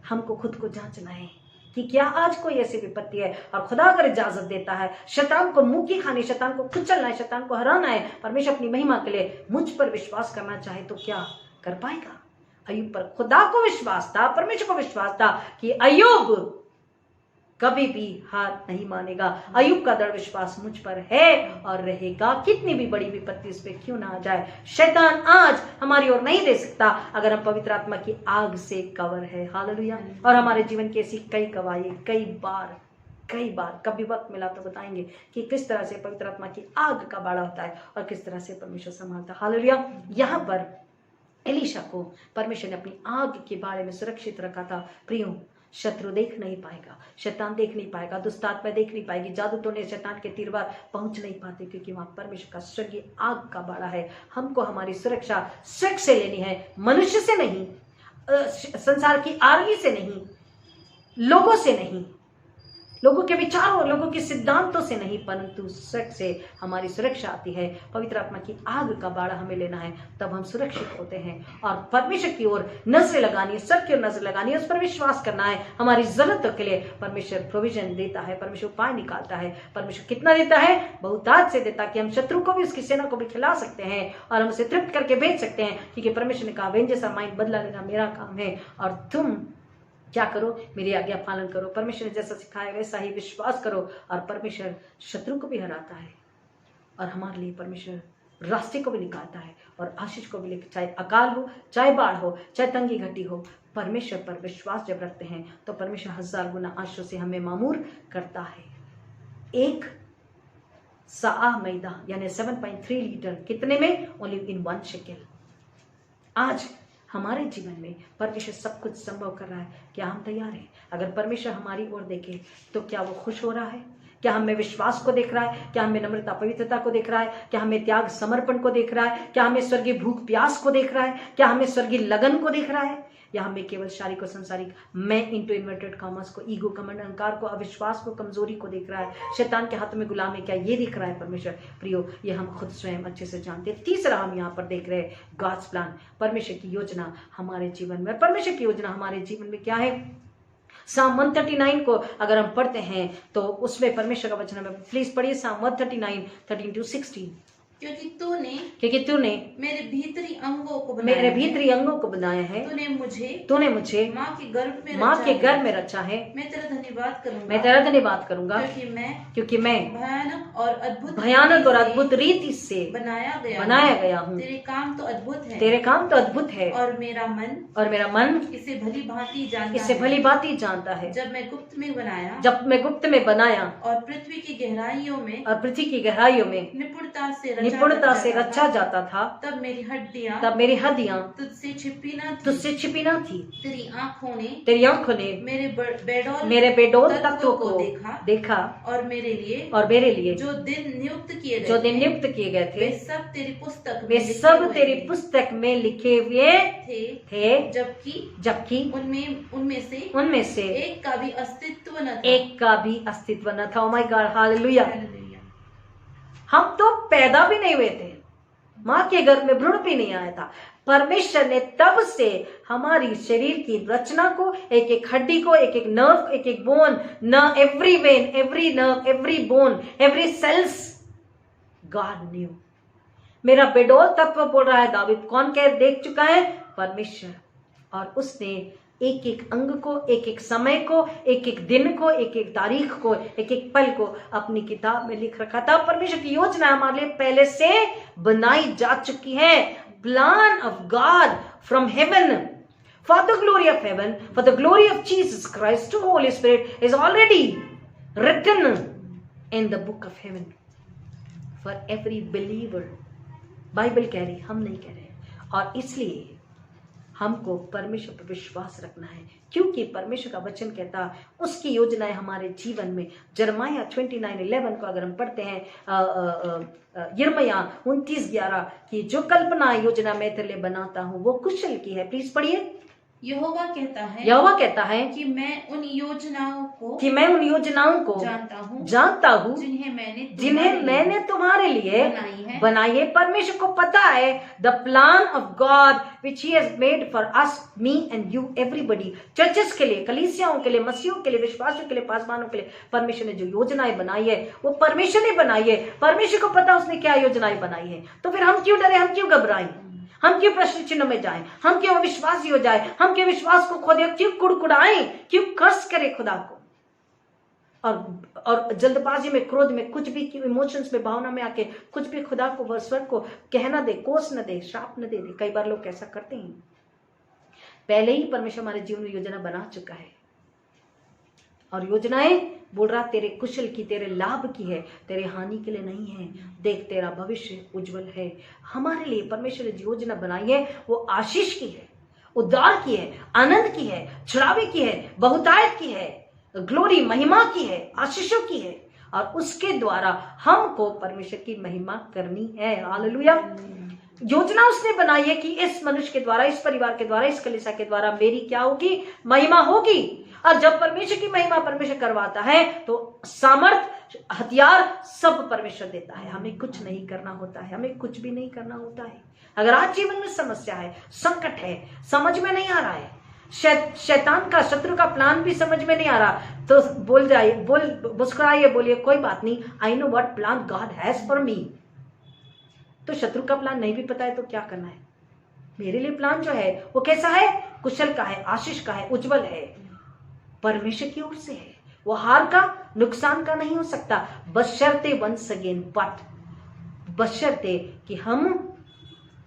हमको खुद को जांचना है कि क्या आज कोई ऐसी विपत्ति है और खुदा अगर इजाजत देता है, शैतान को मुक्की खानी, शैतान को कुचलना है, शैतान को हराना है, परमेश्वर अपनी महिमा के लिए मुझ पर विश्वास करना चाहे तो क्या कर पाएगा? अय्यूब पर खुदा को विश्वास था, परमेश्वर को विश्वास था कि अय्यूब कभी भी हार नहीं मानेगा। अय्यूब का दृढ़ विश्वास मुझ पर है और रहेगा, कितनी भी बड़ी विपत्ति उस पर क्यों ना आ जाए। शैतान आज हमारी ओर नहीं दे सकता अगर हम पवित्र आत्मा की आग से कवर है। हालेलुया। और हमारे जीवन की ऐसी कई गवाही, कई बार कभी वक्त मिला तो बताएंगे कि किस तरह से पवित्र आत्मा की आग का बाड़ा होता है और किस तरह से परमेश्वर संभालता है। हालेलुया। यहाँ पर एलीशा को परमेश्वर ने अपनी आग के बारे में सुरक्षित रखा था। प्रियो, शत्रु देख नहीं पाएगा, शैतान देख नहीं पाएगा, दुष्ट आत्मा देख नहीं पाएगी, जादू टोने शैतान के तीरवार पहुंच नहीं पाते, क्योंकि वहां परमेश्वर का स्वर्गीय आग का बाड़ा है। हमको हमारी सुरक्षा स्वर्ग से लेनी है, मनुष्य से नहीं, संसार की आर्मी से नहीं, लोगों से नहीं, लोगों के विचारों, लोगों के सिद्धांतों से नहीं, परंतु स्वर्ग से हमारी सुरक्षा आती है। पवित्र आत्मा की आग का बाड़ा हमें लेना है, तब हम सुरक्षित होते हैं। और परमेश्वर की ओर नजर लगानी है, स्वर्ग की ओर नजर लगानी है, उस पर विश्वास करना है। हमारी जरूरतों के लिए परमेश्वर प्रोविजन देता है, परमेश्वर उपाय निकालता है। परमेश्वर कितना देता है? बहुतायत से देता, कि हम शत्रु को भी, उसकी सेना को भी खिला सकते हैं और हम उसे तृप्त करके भेज सकते हैं, क्योंकि परमेश्वर ने कहा वेंजेस ऑफ माइन, बदला लेना मेरा काम है और तुम क्या करो? मेरी आज्ञा पालन करो। परमेश्वर ने जैसा सिखाया वैसा ही विश्वास करो और परमेश्वर शत्रु को भी हराता है और हमारे लिए परमेश्वर रास्ते को भी निकालता है और आशीष को भी लेकर, चाहे अकाल हो, चाहे बाढ़ हो, चाहे तंगी घटी हो, परमेश्वर पर विश्वास जब रखते हैं तो परमेश्वर 1000 गुना आशीष से हमें मामूर करता है। एक साआ मैदा यानी 7.3 लीटर कितने में? Only in 1 shekel. आज हमारे जीवन में परमेश्वर सब कुछ संभव कर रहा है। क्या हम तैयार हैं? अगर परमेश्वर हमारी ओर देखे तो क्या वो खुश हो रहा है? क्या हमें विश्वास को देख रहा है? क्या हमें नम्रता पवित्रता को देख रहा है? क्या हमें त्याग समर्पण को देख रहा है? क्या हमें स्वर्गीय भूख प्यास को देख रहा है? क्या हमें स्वर्गीय लगन को देख रहा है? या हमें केवल शारीरिक और सांसारिक, मैं इंटू इन्वर्टेड कॉमर्स को, ईगो, कमंड, अहंकार को, अविश्वास को, कमजोरी को देख रहा है? शैतान के हाथ में गुलाम है, क्या ये दिख रहा है परमेश्वर? प्रियो, ये हम खुद स्वयं अच्छे से जानते हैं। तीसरा हम यहाँ पर देख रहे हैं गॉड्स प्लान, परमेश्वर की योजना हमारे जीवन में। परमेश्वर की योजना हमारे जीवन में क्या है? साम 139 को अगर हम पढ़ते हैं तो उसमें परमेश्वर का वचन हमें, प्लीज पढ़िए साम 139 13-16। क्योंकि तूने मेरे भीतरी अंगों को बनाया है, तूने मुझे माँ के गर्भ में रचा है। मैं तेरा धन्यवाद करूंगा क्योंकि मैं भयानक और अद्भुत रीति से बनाया गया हूँ। तेरे काम तो अद्भुत है और मेरा मन इसे भली भांति जानता है। जब मैं गुप्त में बनाया और पृथ्वी की गहराइयों में निपुणता से रचा जाता था, तब मेरी हड्डियां तुझसे छिपी न थी। तेरी आंखों ने मेरे बेडौल तत्वों को देखा और मेरे लिए जो दिन नियुक्त किए गए थे वे सब तेरी पुस्तक में लिखे हुए थे, जबकि उनमें से एक का भी अस्तित्व न था। Oh my God, hallelujah. हम तो पैदा भी नहीं हुए थे, माँ के गर्भ में भ्रूण भी नहीं आया था। परमेश्वर ने तब से हमारी शरीर की रचना को, एक एक हड्डी को, एक एक नर्व, एक एक bone, every vein, every nerve, every bone, every cells God knew. मेरा बेडौल तत्व बोल रहा है दावीद, कौन कह देख चुका है? परमेश्वर। और उसने एक एक अंग को, एक एक समय को, एक एक दिन को, एक एक तारीख को, एक एक पल को अपनी किताब में लिख रखा था। परमेश्वर की योजना हमारे लिए पहले से बनाई जा चुकी है। Plan of God from heaven for the glory of heaven, for the glory of Jesus Christ to Holy Spirit is already written in the book of heaven for every believer. Bible कह रही, हम नहीं कह रहे। और इसलिए हमको परमेश्वर पर विश्वास रखना है, क्योंकि परमेश्वर का वचन कहता उसकी योजनाएं हमारे जीवन में। यिर्मयाह 29:11 को अगर हम पढ़ते हैं, यिर्मयाह 29:11 की जो कल्पना योजना मैं तेरे लिए बनाता हूँ वो कुशल की है। प्लीज पढ़िए। यहोवा कहता है कि मैं उन योजनाओं को जानता हूँ जिन्हें मैंने तुम्हारे लिए बनाई है। परमेश्वर को पता है the plan of God which he has made for us, me and you, everybody. Churches के लिए, कलीसियाओं के लिए, मसीहों के लिए, विश्वासियों के लिए, पासवानों के लिए परमेश्वर ने जो योजनाएं बनाई है वो परमेश्वर ने बनाई है। परमेश्वर को पता उसने क्या योजनाएं बनाई है। तो फिर हम क्यों डरे, हम क्यों घबराएं, हम क्यों प्रश्न चिन्ह में जाएं, हम क्यों अविश्वासी हो जाए, हम क्यों विश्वास को खो दे, क्यों कुड़कुड़ाएं, क्यों कर्ज करें खुदा को, और जल्दबाजी में, क्रोध में, कुछ भी इमोशंस में, भावना में आके कुछ भी खुदा को, वह स्वर को कहना दे, कोस न दे, श्राप न दे। कई बार लोग ऐसा करते हैं। पहले ही परमेश्वर हमारे जीवन में योजना बना चुका है, और योजनाएं बोल रहा तेरे कुशल की, तेरे लाभ की है, तेरे हानि के लिए नहीं है। देख तेरा भविष्य उज्जवल है। हमारे लिए परमेश्वर ने योजना बनाई है वो आशीष की है, उद्धार की है, आनंद की है, छुड़ावे की है, बहुतायत की है, ग्लोरी, महिमा की है, आशीषों की है, और उसके द्वारा हमको परमेश्वर की महिमा करनी है। हालेलुया। योजना उसने बनाई है कि इस मनुष्य के द्वारा, इस परिवार के द्वारा, इस कलीसिया के द्वारा मेरी क्या होगी, महिमा होगी। और जब परमेश्वर की महिमा परमेश्वर करवाता है तो सामर्थ, हथियार सब परमेश्वर देता है। हमें कुछ नहीं करना होता है, हमें कुछ भी नहीं करना होता है। अगर आज जीवन में समस्या है, संकट है, समझ में नहीं आ रहा है, शैतान का, शत्रु का प्लान भी समझ में नहीं आ रहा, तो मुस्कुराइए, बोलिए कोई बात नहीं, I know what plan God has for me. तो शत्रु का प्लान नहीं भी पता है तो क्या करना है, मेरे लिए प्लान जो है वो कैसा है, कुशल का है, आशीष का है, उज्जवल है, परमेश्वर की ओर से है। वो हार का, नुकसान का नहीं हो सकता, बशर्ते वंस अगेन, बशर्ते कि हम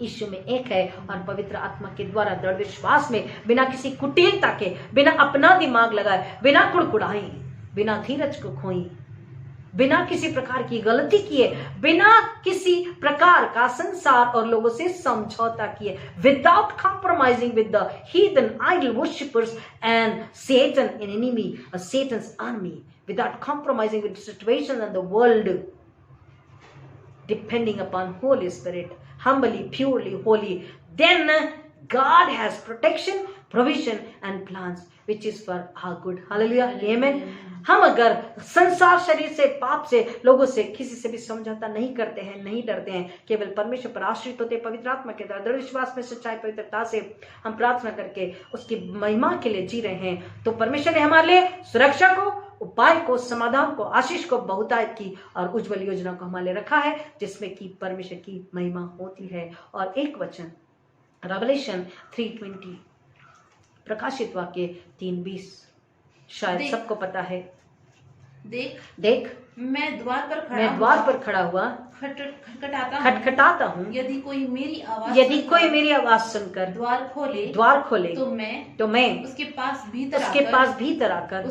यीशु में एक है और पवित्र आत्मा के द्वारा दृढ़ विश्वास में, बिना किसी कुटिलता के, बिना अपना दिमाग लगाए, बिना कुड़कुड़ाए, बिना धीरज को खोई, बिना किसी प्रकार की गलती किए, बिना किसी प्रकार का संसार और लोगों से समझौता किए, without compromising with the heathen idol worshippers and Satan, an enemy, a Satan's army, without compromising with situations and the world, depending upon Holy Spirit, humbly, purely, holy, then God has protection, provision and plans which is for our good. Hallelujah. Amen. हम अगर संसार, शरीर से, पाप से, लोगों से, किसी से भी समझौता नहीं करते हैं, नहीं डरते हैं, केवल परमेश्वर पर आश्रित होते, पवित्र आत्मा के द्वारा दृढ़ विश्वास में, सच्चाई, पवित्रता से हम प्रार्थना करके उसकी महिमा के लिए जी रहे हैं, तो परमेश्वर ने हमारे लिए सुरक्षा को, उपाय को, समाधान को, आशीष को, बहुतायत की और उज्जवल योजना को हमारे लिए रखा है, जिसमें कि परमेश्वर की महिमा होती है। और एक वचन रेवलेशन 3:20, प्रकाशित वाक्य 3:20, शायद सबको पता है। देख मैं द्वार पर खड़ा हुआ खटखटाता हूँ। यदि कोई मेरी आवाज सुनकर द्वार खोले तो मैं उसके पास भीतर आकर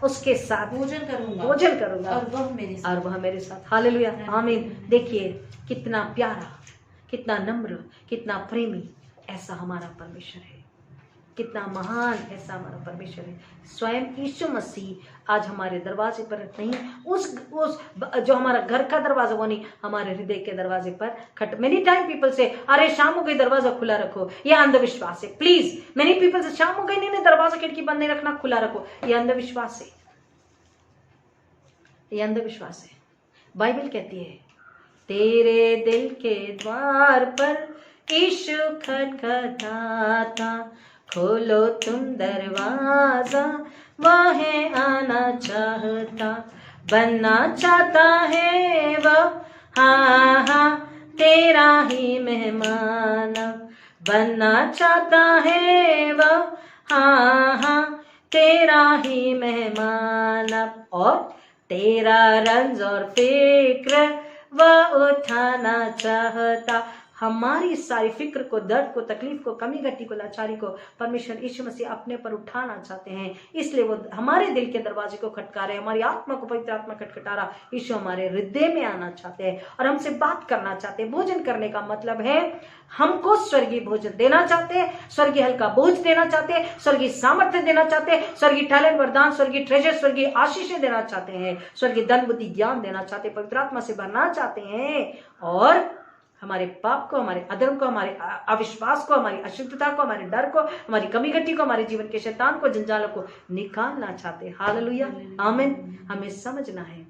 उसके साथ भोजन करूंगा और वह मेरे साथ। हालेलुया, आमीन। देखिए कितना प्यारा, कितना नम्र, कितना प्रेमी ऐसा हमारा परमेश्वर है, कितना महान ऐसा हमारा परमेश्वर है। स्वयं यीशु मसीह आज हमारे दरवाजे पर नहीं, उस जो हमारा घर का दरवाजा, वो नहीं, हमारे हृदय के दरवाजे पर मेनी टाइम पीपल से, अरे शाम हो गई दरवाजा खुला रखो, यह अंधविश्वास है। प्लीज, मेनी पीपल से, शाम हो गई, नहीं दरवाजा खिड़की बंद नहीं रखना, खुला रखो, यह अंधविश्वास है, यह अंधविश्वास है। बाइबल कहती है तेरे दिल के द्वार पर यीशु खटखटाता, खोलो तुम दरवाजा, वह आना चाहता, बनना चाहता है वह, हाँ हाँ तेरा ही मेहमान, बनना चाहता है वह, हाँ हाँ तेरा ही मेहमान, और तेरा रंज और फिक्र वह उठाना चाहता, हमारी सारी फिक्र को, दर्द को, तकलीफ को, कमी घटी को, लाचारी को परमेश्वर यीशु मसीह अपने पर उठाना चाहते हैं। इसलिए वो हमारे दिल के दरवाजे को खटका रहे हैं, हमारी आत्मा को पवित्र आत्मा खटखटा रहा। यीशु हमारे हृदय में आना चाहते हैं और हमसे बात करना चाहते हैं। भोजन करने का मतलब है हमको स्वर्गीय भोजन देना चाहते हैं, स्वर्गीय हल्का बोझ देना चाहते हैं, स्वर्गीय सामर्थ्य देना चाहते हैं, स्वर्गीय टैलेंट, वरदान, स्वर्गीय ट्रेजर, स्वर्गीय आशीषें देना चाहते हैं, स्वर्गीय धन बुद्धि ज्ञान देना चाहते हैं, पवित्र आत्मा से भरना चाहते हैं और हमारे पाप को, हमारे अधर्म को, हमारे अविश्वास को, हमारी अशुद्धता को, हमारे डर को, हमारी कमी घटी को, हमारे जीवन के शैतान को, जंजालों को निकालना चाहते हैं। हालेलुया, आमीन। हमें समझना है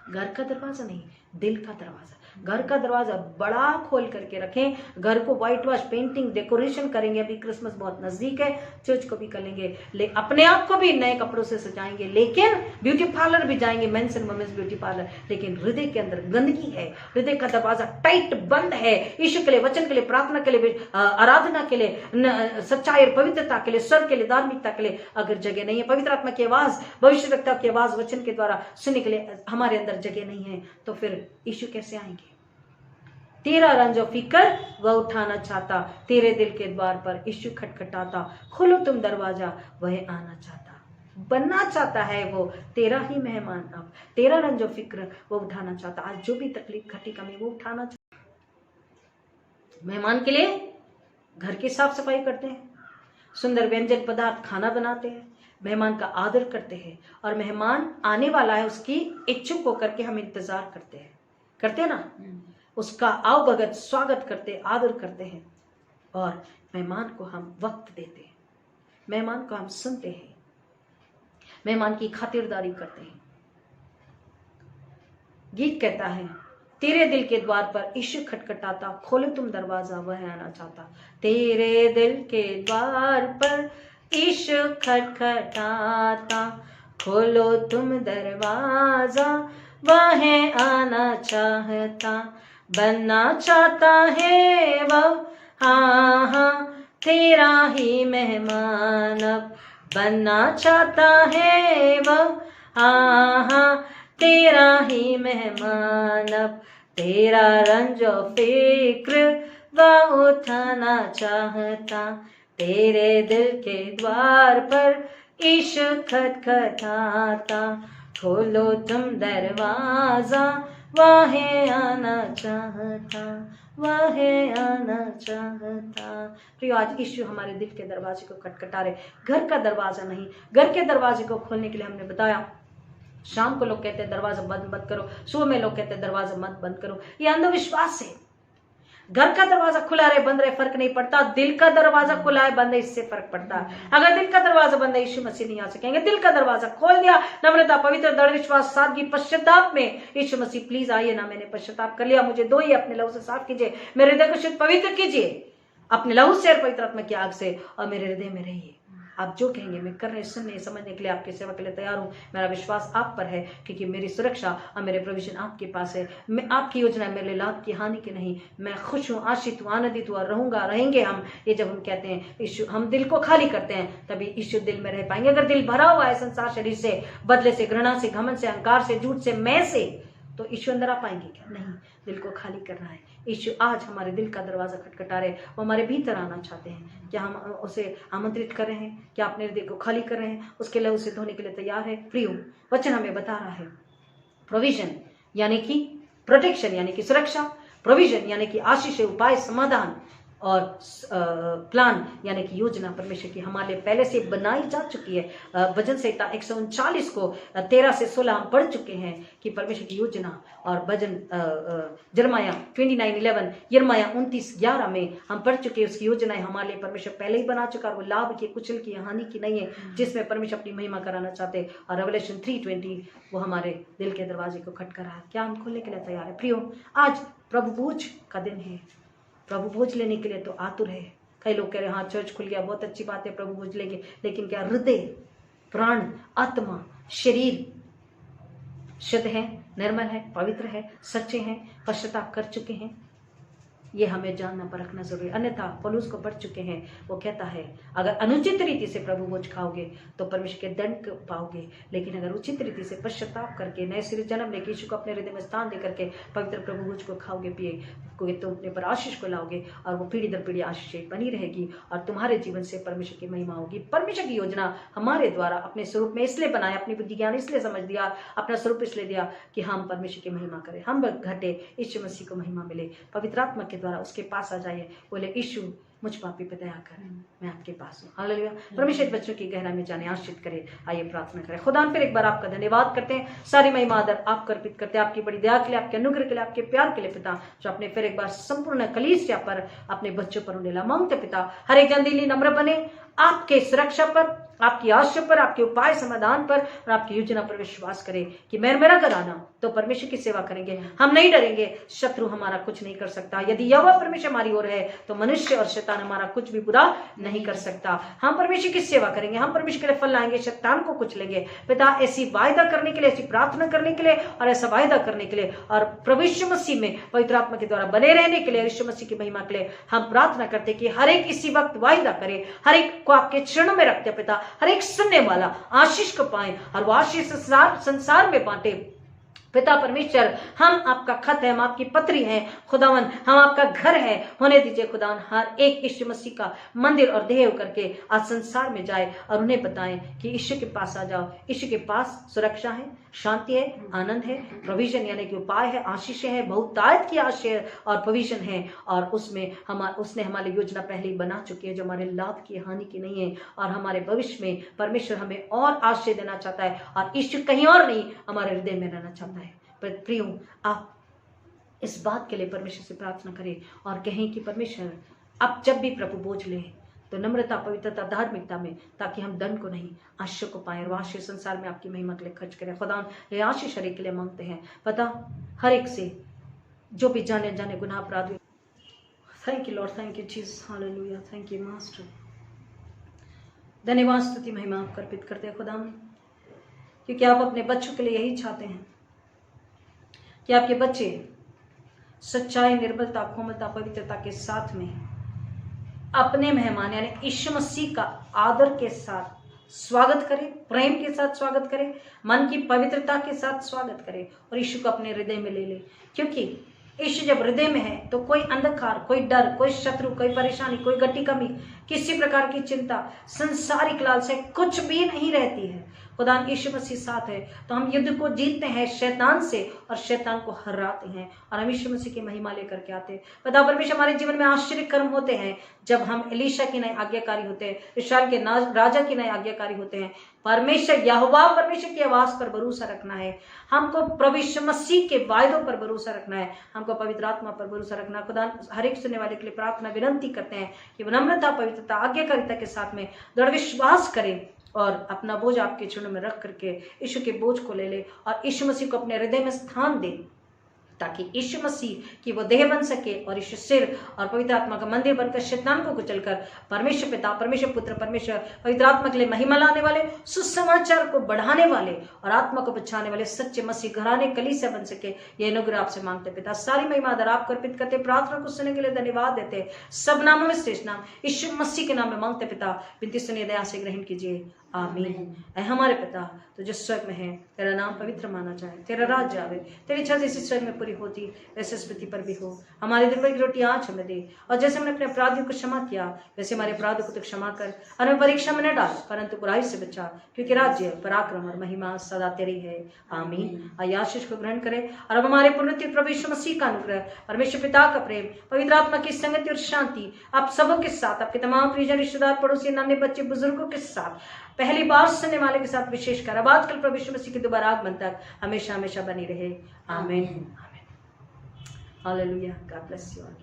घर का दरवाजा नहीं, दिल का दरवाजा। घर का दरवाजा बड़ा खोल करके रखें। घर को व्हाइट वॉश, पेंटिंग, डेकोरेशन करेंगे। अभी क्रिसमस बहुत नजदीक है, चर्च को भी करेंगे, अपने आप को भी नए कपड़ों से सजाएंगे, लेकिन ब्यूटी पार्लर भी जाएंगे, men's and women's beauty parlour. लेकिन हृदय के अंदर गंदगी है, हृदय का दरवाजा टाइट बंद है। यीशु के लिए, वचन के लिए, प्रार्थना के लिए, आराधना के लिए, सच्चाई और पवित्रता के लिए, स्वर्ग के लिए, धार्मिकता के लिए अगर जगह नहीं है, पवित्र आत्मा की आवाज, भविष्यवक्ता की आवाज, वचन के द्वारा सुनने के लिए हमारे अंदर जगह नहीं है, तो फिर यीशु कैसे आएंगे? तेरा रंज और फिकर वह उठाना चाहता, तेरे दिल के द्वार पर यीशु खटखटाता, खोलो तुम दरवाजा, वह आना चाहता, बनना चाहता है वो तेरा ही मेहमान। अब तेरा रंज और फिक्र वो उठाना चाहता। आज जो भी तकलीफ, घटी, कमी वो उठाना चाहता। मेहमान के लिए घर की साफ सफाई करते हैं, सुंदर व्यंजन पदार्थ खाना बनाते हैं, मेहमान का आदर करते हैं और मेहमान आने वाला है उसकी इच्छुक होकर के हम इंतजार करते हैं ना, उसका आवभगत स्वागत करते, आदर करते हैं और मेहमान को हम वक्त देते हैं, मेहमान को हम सुनते हैं, मेहमान की खातिरदारी करते हैं। गीत कहता है तेरे दिल के द्वार पर यीशु खटखटाता, खोलो तुम दरवाजा, वह आना चाहता। तेरे दिल के द्वार पर यीशु खटखटाता, खोलो तुम दरवाजा, वह आना चाहता, बनना चाहता है वह, हाँ हाँ तेरा ही मेहमान। अब बनना चाहता है वह, हाँ हाँ तेरा ही मेहमान। अब तेरा रंज और फिक्र वह उठाना चाहता, तेरे दिल के द्वार पर यीशु खटखटाता, खोलो तुम दरवाजा, वह आना चाहता, वह आना चाहता। प्रियो, आज यीशु हमारे दिल के दरवाजे को खटखटा रहे, घर का दरवाजा नहीं। घर के दरवाजे को खोलने के लिए हमने बताया, शाम को लोग कहते हैं दरवाजा बंद मत करो, सुबह में लोग कहते हैं दरवाजा मत बंद करो। ये अंधविश्वास है। घर का दरवाजा खुला रहे बंद रहे फर्क नहीं पड़ता, दिल का दरवाजा खुला है बंद है, इससे फर्क पड़ता है। अगर दिल का दरवाजा बंद है, यीशु मसीह नहीं आ सकेंगे। दिल का दरवाजा खोल दिया, नम्रता, पवित्र, दृढ़ विश्वास, सादगी, पश्चाताप में, यीशु मसीह प्लीज आइए ना, मैंने पश्चाताप कर लिया, मुझे धोइए, अपने लहू से साफ कीजिए, मेरे हृदय को शुद्ध पवित्र कीजिए अपने लहू से और पवित्र आत्मा की आग से, और मेरे हृदय में रहिए। आप जो कहेंगे मैं करने, सुनने, समझने के लिए, आपकी सेवा के लिए तैयार हूँ। मेरा विश्वास आप पर है, क्योंकि मेरी सुरक्षा और मेरे प्रोविजन आपके पास है। मैं आपकी योजना मेरे लिए लाभ की, हानि की नहीं। मैं खुश हूँ, आशीष हूँ, आनंदित हूँ, रहूंगा, रहेंगे हम। ये जब हम कहते हैं यीशु, हम दिल को खाली करते हैं, तभी यीशु दिल में रह पाएंगे। अगर दिल भरा हुआ है संसार, शरीर से, बदले से, घृणा से, घमंड से, अहंकार से, झूठ से, मैं से, तो यीशु अंदर आ पाएंगे क्या? नहीं। दिल को खाली करना है। यीशु आज हमारे दिल का दरवाजा खटखटा रहे, वो हमारे भीतर आना चाहते हैं। क्या हम उसे आमंत्रित कर रहे हैं? क्या अपने हृदय को खाली कर रहे हैं? उसके लिए उसे धोने के लिए तैयार है? प्रियो, वचन हमें बता रहा है प्रोविजन यानी कि प्रोटेक्शन यानी कि सुरक्षा, प्रोविजन यानी कि आशीष, उपाय, समाधान, और प्लान यानी कि योजना परमेश्वर की हमारे लिए पहले से बनाई जा चुकी है। भजन संहिता 139 को 13 से 16 हम पढ़ चुके हैं कि परमेश्वर की योजना, और भजन यिर्मयाह 29:11, यिर्मयाह 29:11 में हम पढ़ चुके हैं उसकी योजनाएं हमारे लिए परमेश्वर पहले ही बना चुका है। वो लाभ की, कुचल की, हानि की नहीं है, जिसमें परमेश्वर अपनी महिमा कराना चाहते हैं। और रेवलेशन 3:20 वो हमारे दिल के दरवाजे को खटखटा रहा है। क्या हम खोलने के लिए तैयार है? प्रियो, आज प्रभु भोज का दिन है। प्रभु भोज लेने के लिए तो आतुर है। कई लोग कह रहे हैं हाँ चर्च खुल गया, बहुत अच्छी बात है, प्रभु भोज लेंगे, लेकिन क्या हृदय, प्राण, आत्मा, शरीर शुद्ध है, निर्मल है, पवित्र है, सच्चे हैं, पश्चाताप कर चुके हैं? ये हमें जानना परखना जरूरी है। अन्यथा पौलुस को पढ़ चुके हैं, वो कहता है अगर अनुचित रीति से प्रभु भोज खाओगे तो परमेश्वर के दंड को पाओगे, लेकिन अगर उचित रीति से पश्चाताप करके नए सिरे जन्म लेके यीशु को अपने हृदय में स्थान दे करके पवित्र प्रभु भोज को खाओगे पिए तो अपने पर आशीष को लाओगे और वो पीढ़ी दर पीढ़ी आशीष बनी रहेगी और तुम्हारे जीवन से परमेश्वर की महिमा होगी। परमेश्वर की योजना हमारे द्वारा अपने स्वरूप में इसलिए बनाया, अपनी बुद्धि ज्ञान इसलिए समझ दिया, अपना स्वरूप इसलिए दिया कि हम परमेश्वर की महिमा करें, हम घटे, यीशु मसीह को महिमा मिले, पवित्र आत्मा के द्वारा उसके पास आ जाइए, बोले यीशु मुझ पापी पे दया करें, मैं आपके पास हूँ। हालेलुया। परमेश्वर बच्चों की गहराई में जाने आश्रित करे। आइए प्रार्थना करें। खुदा फिर एक बार आपका धन्यवाद करते हैं, सारी महिमा आदर आपको अर्पित करते हैं, आपकी बड़ी दया के लिए, आपके अनुग्रह के लिए, आपके प्यार के लिए पिता, जो आपने फिर एक बार संपूर्ण कलीसिया पर अपने बच्चों पर उंडेला। मांगते पिता हर एक जन दिली नम्र बने, आपके सुरक्षा पर, आपकी आशा पर, आपके उपाय समाधान पर और आपकी योजना पर विश्वास करें कि मेरा कराना तो परमेश्वर की सेवा करेंगे, हम नहीं डरेंगे, शत्रु हमारा कुछ नहीं कर सकता। यदि यहोवा परमेश्वर हमारी ओर है तो मनुष्य और शैतान हमारा कुछ भी बुरा नहीं कर सकता। हम परमेश्वर की सेवा करेंगे, हम परमेश्वर के लिए फल लाएंगे, शैतान को कुछ लेंगे। पिता ऐसी वायदा करने के लिए, ऐसी प्रार्थना करने के लिए और ऐसा वायदा करने के लिए और प्रभु यीशु मसीह में पवित्र आत्मा के द्वारा बने रहने के लिए, यीशु मसीह की महिमा के लिए हम प्रार्थना करते कि हर एक इसी वक्त वायदा करे, हर एक को आपके चरणों में रखते पिता, हर एक सुनने वाला आशीष को पाए और वो आशीष संसार में बांटे। पिता परमेश्वर हम आपका खत है, हम आपकी पत्री हैं खुदावन, हम आपका घर है, होने दीजिए खुदावन हर एक यीशु मसीह का मंदिर और देह करके आज संसार में जाए और उन्हें बताएं कि यीशु के पास आ जाओ। यीशु के पास सुरक्षा है, शांति है, आनंद है, प्रोविजन यानी कि उपाय है, आशीष है, बहुतायत की आशीष और प्रोविजन है और उसमें उसने हमारी योजना पहले ही बना चुकी है जो हमारे लाभ की हानि की नहीं है और हमारे भविष्य में परमेश्वर हमें और आशीष देना चाहता है और यीशु कहीं और नहीं हमारे हृदय में रहना चाहता है। पर प्रियो आप इस बात के लिए परमेश्वर से प्रार्थना करें और कहें कि परमेश्वर आप जब भी प्रभु बोझ लें तो नम्रता, पवित्रता, धार्मिकता में, ताकि हम दंड को नहीं आशीष को पाएं और आशीष संसार में आपकी महिमा के लिए खर्च करें। खुदा ये आशीष हर एक के लिए मांगते हैं। पता हर एक से जो भी जाने जाने गुनाह अपराध। Thank you Lord, thank you Jesus, hallelujah, thank you master. धन्यवाद, स्तुति, महिमा आप अर्पित करते हैं खुदा, क्योंकि आप अपने बच्चों के लिए यही चाहते हैं कि आपके बच्चे सच्चाई, निर्बलता, कोमलता, पवित्रता के साथ में अपने मेहमान यानी यीशु मसीह का आदर के साथ स्वागत करें, प्रेम के साथ स्वागत करें, मन की पवित्रता के साथ स्वागत करें और यीशु को अपने हृदय में ले ले। क्योंकि यीशु जब हृदय में है तो कोई अंधकार, कोई डर, कोई शत्रु, कोई परेशानी, कोई गट्टी कमी, किसी प्रकार की चिंता, संसारिक लालसा कुछ भी नहीं रहती है। खुदा यीशु मसीह साथ है तो हम युद्ध को जीतते हैं शैतान से और शैतान को हराते हैं और हम यीशु मसीह की महिमा लेकर के आते हैं। पिता परमेश्वर हमारे जीवन में आश्चर्य कर्म होते हैं जब हम एलीशा की नए आज्ञाकारी होते हैं, इस्राएल के राजा की नए आज्ञाकारी होते हैं। परमेश्वर यहोवा परमेश्वर की आवाज पर भरोसा रखना है, हमको प्रभु यीशु मसीह के वायदों पर भरोसा रखना है, हमको पवित्र आत्मा पर भरोसा रखना। खुदा हर एक सुनने वाले के लिए प्रार्थना विनंती करते हैं कि नम्रता, पवित्रता, आज्ञाकारिता के साथ में दृढ़ विश्वास करें और अपना बोझ आपके चरणों में रख करके यीशु के बोझ को ले ले और यीशु मसीह को अपने हृदय में स्थान दे, ताकि यीशु मसीह की वो देह बन सके और यीशु सिर और पवित्र आत्मा का मंदिर बनकर शैतान को कुचलकर परमेश्वर पिता, परमेश्वर पुत्र, परमेश्वर पवित्र आत्मा के लिए महिमा लाने वाले, सुसमाचार को बढ़ाने वाले और आत्मा को बचाने वाले सच्चे मसीह घराने कलीसिया बन सके। ये अनुग्रह आपसे मांगते पिता, सारी महिमा आदर आपको अर्पित करते, प्रार्थना को सुनने के लिए धन्यवाद देते, सब नामों में श्रेष्ठ नाम यीशु मसीह के नाम में मांगते पिता, विनती सुनिए, दया से ग्रहण कीजिए, आमीन। ऐ हमारे पिता तो जो स्वर्ग में है, तेरा नाम पवित्र माना जाए, तेरा राज्य आवे, तेरी इच्छा जैसे स्वर्ग में पूरी होती वैसे इस पृथ्वी पर भी हो। हमारे दिन भर की रोटी आज हमें दे और जैसे हमने अपने अपराधियों को क्षमा किया वैसे हमारे अपराधों को तो क्षमा कर और हमें परीक्षा में न डाल परंतु बुराई से बचा, क्योंकि राज्य, पराक्रम और महिमा सदा तेरी है, आमीन। आइए आशीष को ग्रहण करें और अब हमारे पुण्य प्रभु यीशु मसीह का अनुग्रह, परमेश्वर पिता का प्रेम, पवित्र आत्मा की संगति और शांति आप सबों के साथ, आपके तमाम परिजन, रिश्तेदार, पड़ोसी, नाने, बच्चे, बुजुर्गों के साथ, पहली बार सुनने वाले के साथ विशेषकर अब आजकल प्रभु यीशु मसीह के दोबारा आगमन तक हमेशा हमेशा बनी रहे, आमीन। Hallelujah. God bless you all.